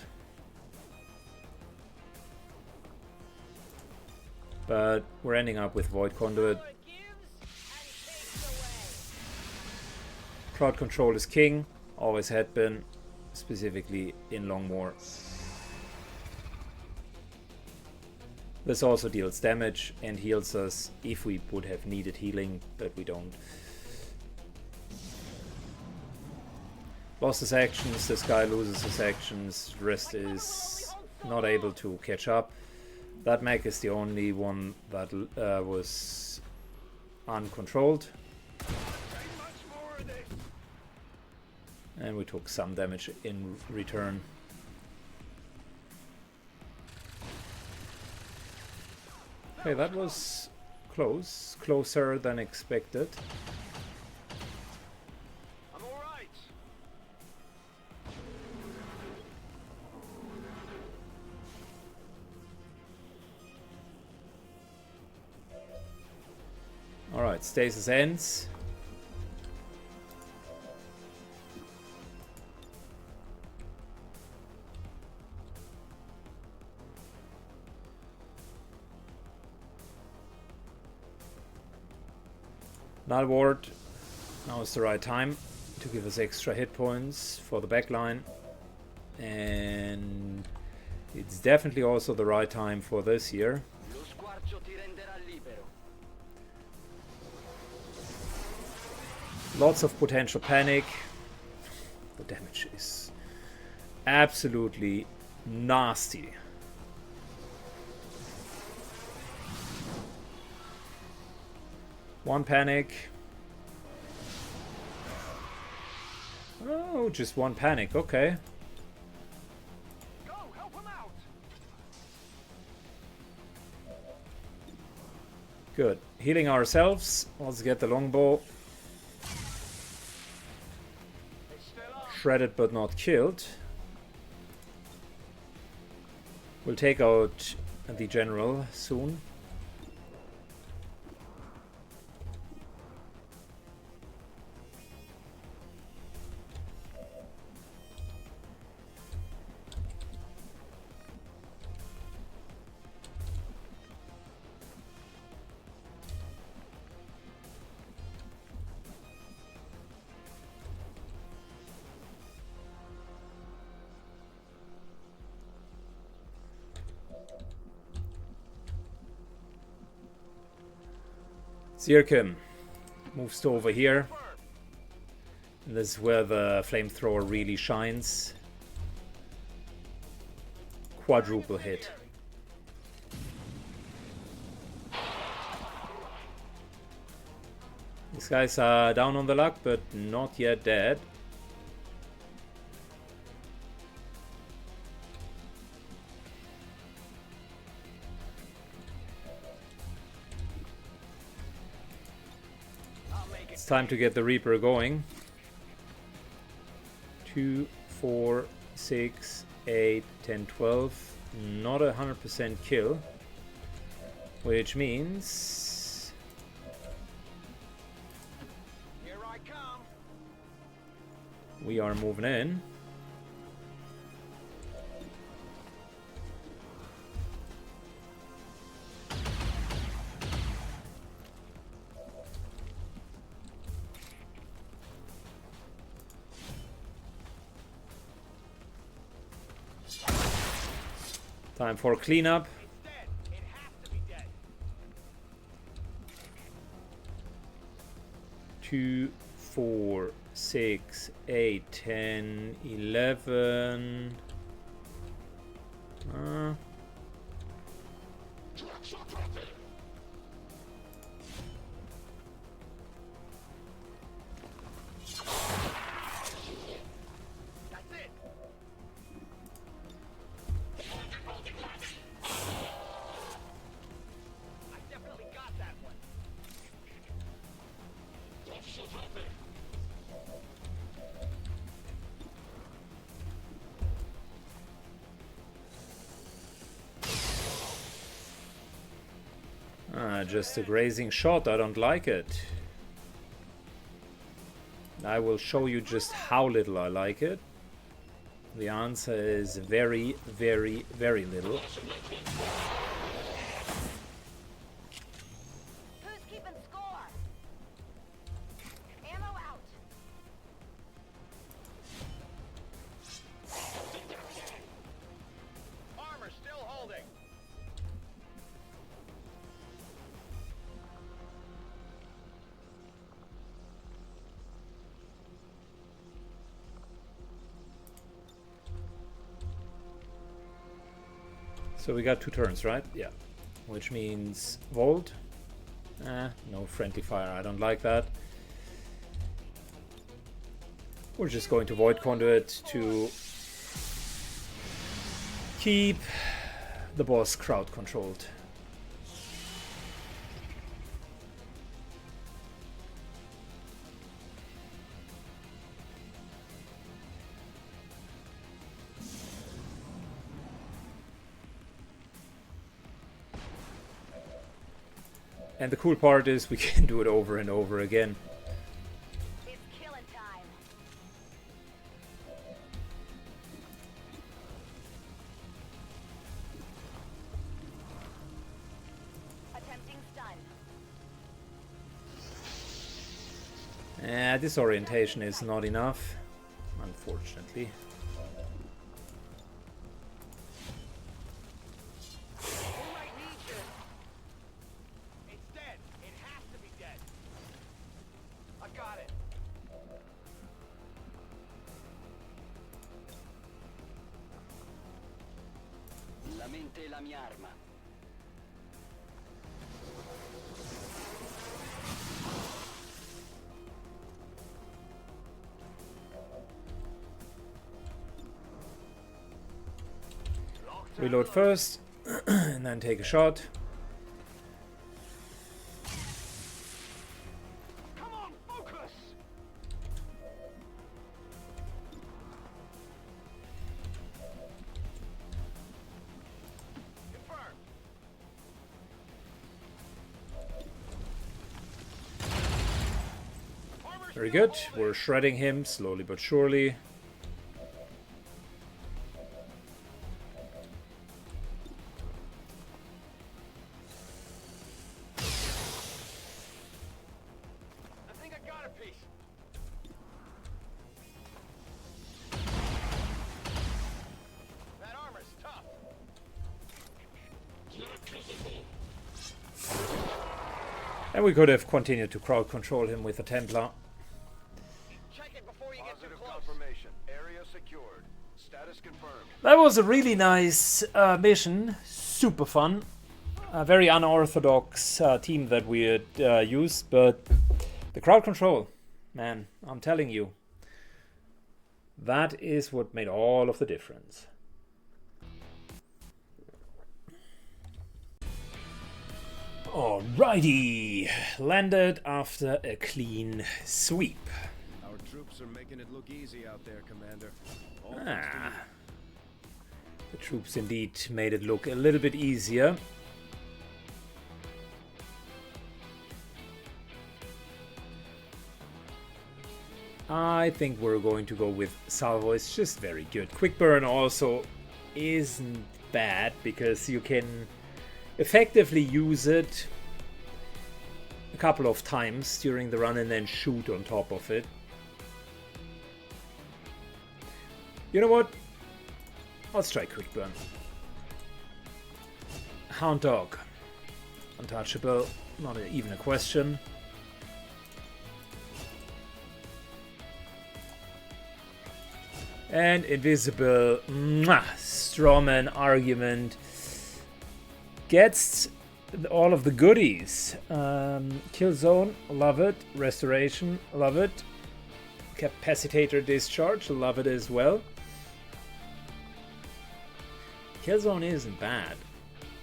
but we're ending up with void conduit. Crowd control is king, always had been, specifically in Long War. This also deals damage and heals us if we would have needed healing, but we don't. Lost his actions, this guy loses his actions, rest is not able to catch up. That mech is the only one that was uncontrolled. And we took some damage in return. Okay, that was close. Closer than expected. I'm all right. Alright, stasis ends. Null Ward, now is the right time to give us extra hit points for the backline, and it's definitely also the right time for this here. Lots of potential panic. The damage is absolutely nasty. One panic. Oh, just one panic. Okay. Go, help him out. Good. Healing ourselves. Let's get the longbow. Shredded but not killed. We'll take out the general soon. Syken moves to over here. And this is where the flamethrower really shines. Quadruple hit. These guys are down on the luck, but not yet dead. It's time to get the Reaper going. 2, 4, 6, 8, 10, 12. Not 100% kill. Which means... Here I come. we are moving in. Time for cleanup. It's dead. It has to be dead. 2, 4, 6, 8, 10, 11. That's it. I definitely got that one. Just a grazing shot. I don't like it. I will show you just how little I like it. The answer is very, very, very little. Who's keeping score? Ammo out. Armor still holding. So we got 2 turns, right? Yeah. Which means Volt. No friendly fire. I don't like that. We're just going to Void Conduit to keep the boss crowd controlled. And the cool part is we can do it over and over again. It's killing time. Attempting stun. Disorientation is not enough, unfortunately. Who might need this? It's dead. It has to be dead. I got it. La mente è la mia arma. Reload first, and then take a shot. Come on, focus. Confirmed. Armor Very still good. holding. We're shredding him slowly but surely. I think I got a piece. That armor's tough. And we could have continued to crowd control him with a Templar. Check it before you get too Positive close. confirmation. Area secured. Status confirmed. That was a really nice mission. Super fun. A very unorthodox team that we had used, but the crowd control, man, I'm telling you, that is what made all of the difference. Alrighty, landed after a clean sweep. Our troops are making it look easy out there, Commander. All thanks to you. The troops indeed made it look a little bit easier. I think we're going to go with Salvo. It's just very good. Quick burn also isn't bad because you can effectively use it a couple of times during the run and then shoot on top of it. You know what? Let's try quick burn. Hound Dog. Untouchable, not even a question. And invisible. Strawman argument. Gets all of the goodies. Kill zone, love it. Restoration, love it. Capacitator discharge, love it as well. Kill zone isn't bad.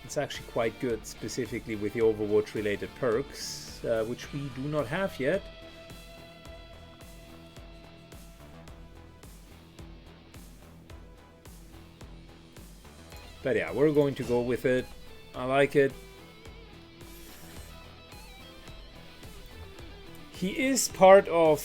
It's actually quite good, specifically with the Overwatch related perks, which we do not have yet. But yeah, we're going to go with it. I like it. He is part of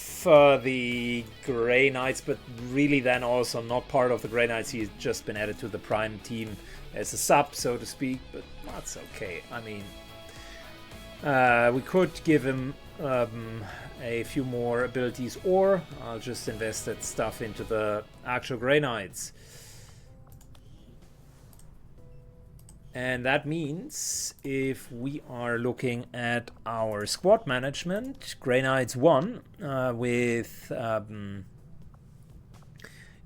the Grey Knights, but really then also not part of the Grey Knights. He's just been added to the Prime team as a sub, so to speak, but that's okay. I mean, we could give him a few more abilities, or I'll just invest that stuff into the actual Grey Knights. And that means if we are looking at our squad management, Grey Knights 1 with Grey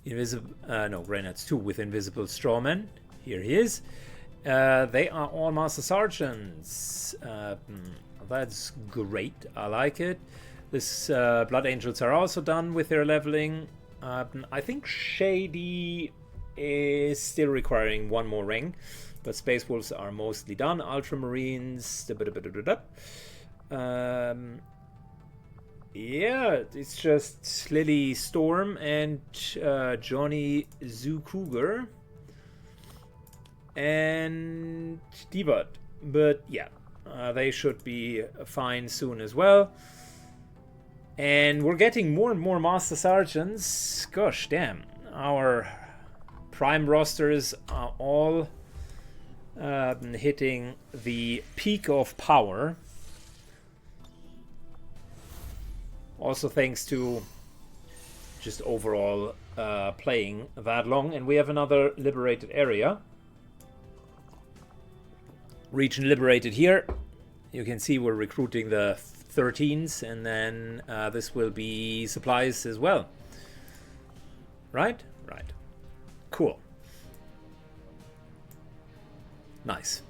Knights 2 with Invisible Strawman. Here he is. They are all Master Sergeants. That's great. I like it. This Blood Angels are also done with their leveling. I think Shady is still requiring one more ring. But Space Wolves are mostly done. Ultramarines. Yeah, it's just Lily Storm and Johnny Zoo Cougar. And D-Bud. But yeah, they should be fine soon as well. And we're getting more and more Master Sergeants. Gosh damn. Our Prime rosters are all hitting the peak of power. Also thanks to just overall playing that long. And we have another liberated area. Region liberated here. You can see we're recruiting the 13s, and then this will be supplies as well. Right? Right. Cool. Nice.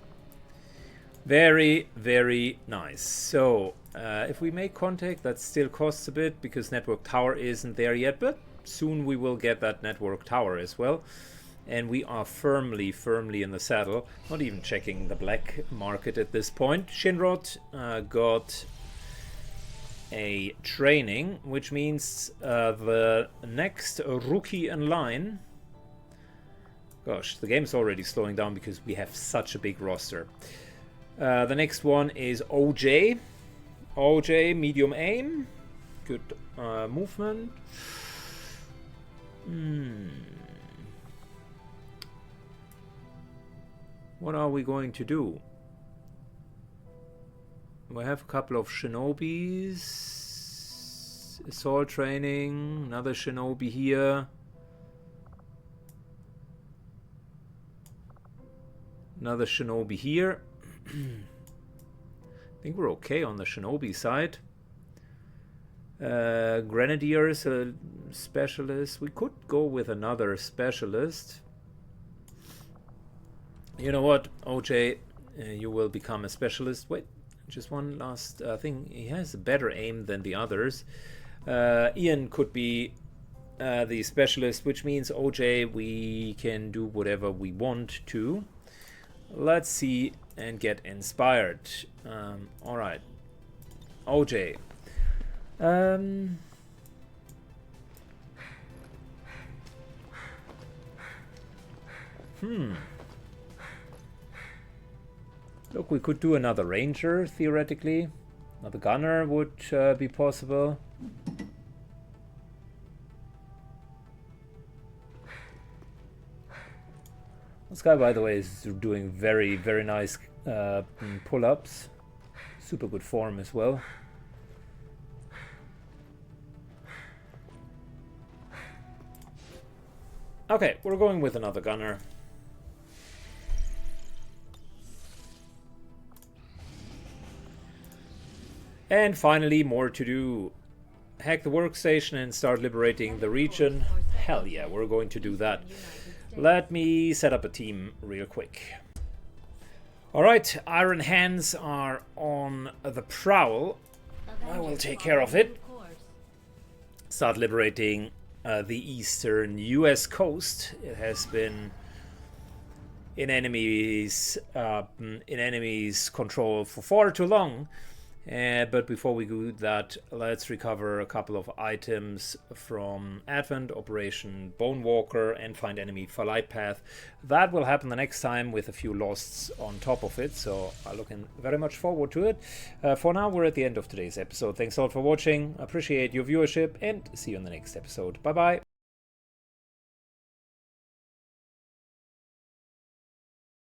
Very, very nice. So, if we make contact, that still costs a bit because network tower isn't there yet, but soon we will get that network tower as well. And we are firmly, firmly in the saddle. Not even checking the black market at this point. Shinrod got a training, which means the next rookie in line. Gosh, the game's already slowing down because we have such a big roster. The next one is OJ. OJ, medium aim. Good movement. What are we going to do? We have a couple of shinobis. Assault training. Another shinobi here. Another shinobi here. I think we're okay on the shinobi side. Grenadiers, a specialist. We could go with another specialist. You know what, OJ, you will become a specialist. Wait, just one last thing. He has a better aim than the others. Ian could be the specialist, which means OJ, we can do whatever we want to. Let's see and get inspired. All right, OJ. Look, we could do another ranger theoretically. Another gunner would be possible. This guy, by the way, is doing very, very nice pull-ups. Super good form as well. Okay, we're going with another gunner. And finally, more to do. Hack the workstation and start liberating the region. Hell yeah, we're going to do that. Let me set up a team real quick. Alright, Iron Hands are on the prowl. I will take care of it. Start liberating the eastern US coast. It has been in enemies control for far too long. But before we do that, let's recover a couple of items from Advent, Operation Bonewalker, and find enemy Flight Path. That will happen the next time with a few losts on top of it, so I'm looking very much forward to it. For now, we're at the end of today's episode. Thanks a lot for watching, appreciate your viewership, and see you in the next episode. Bye bye!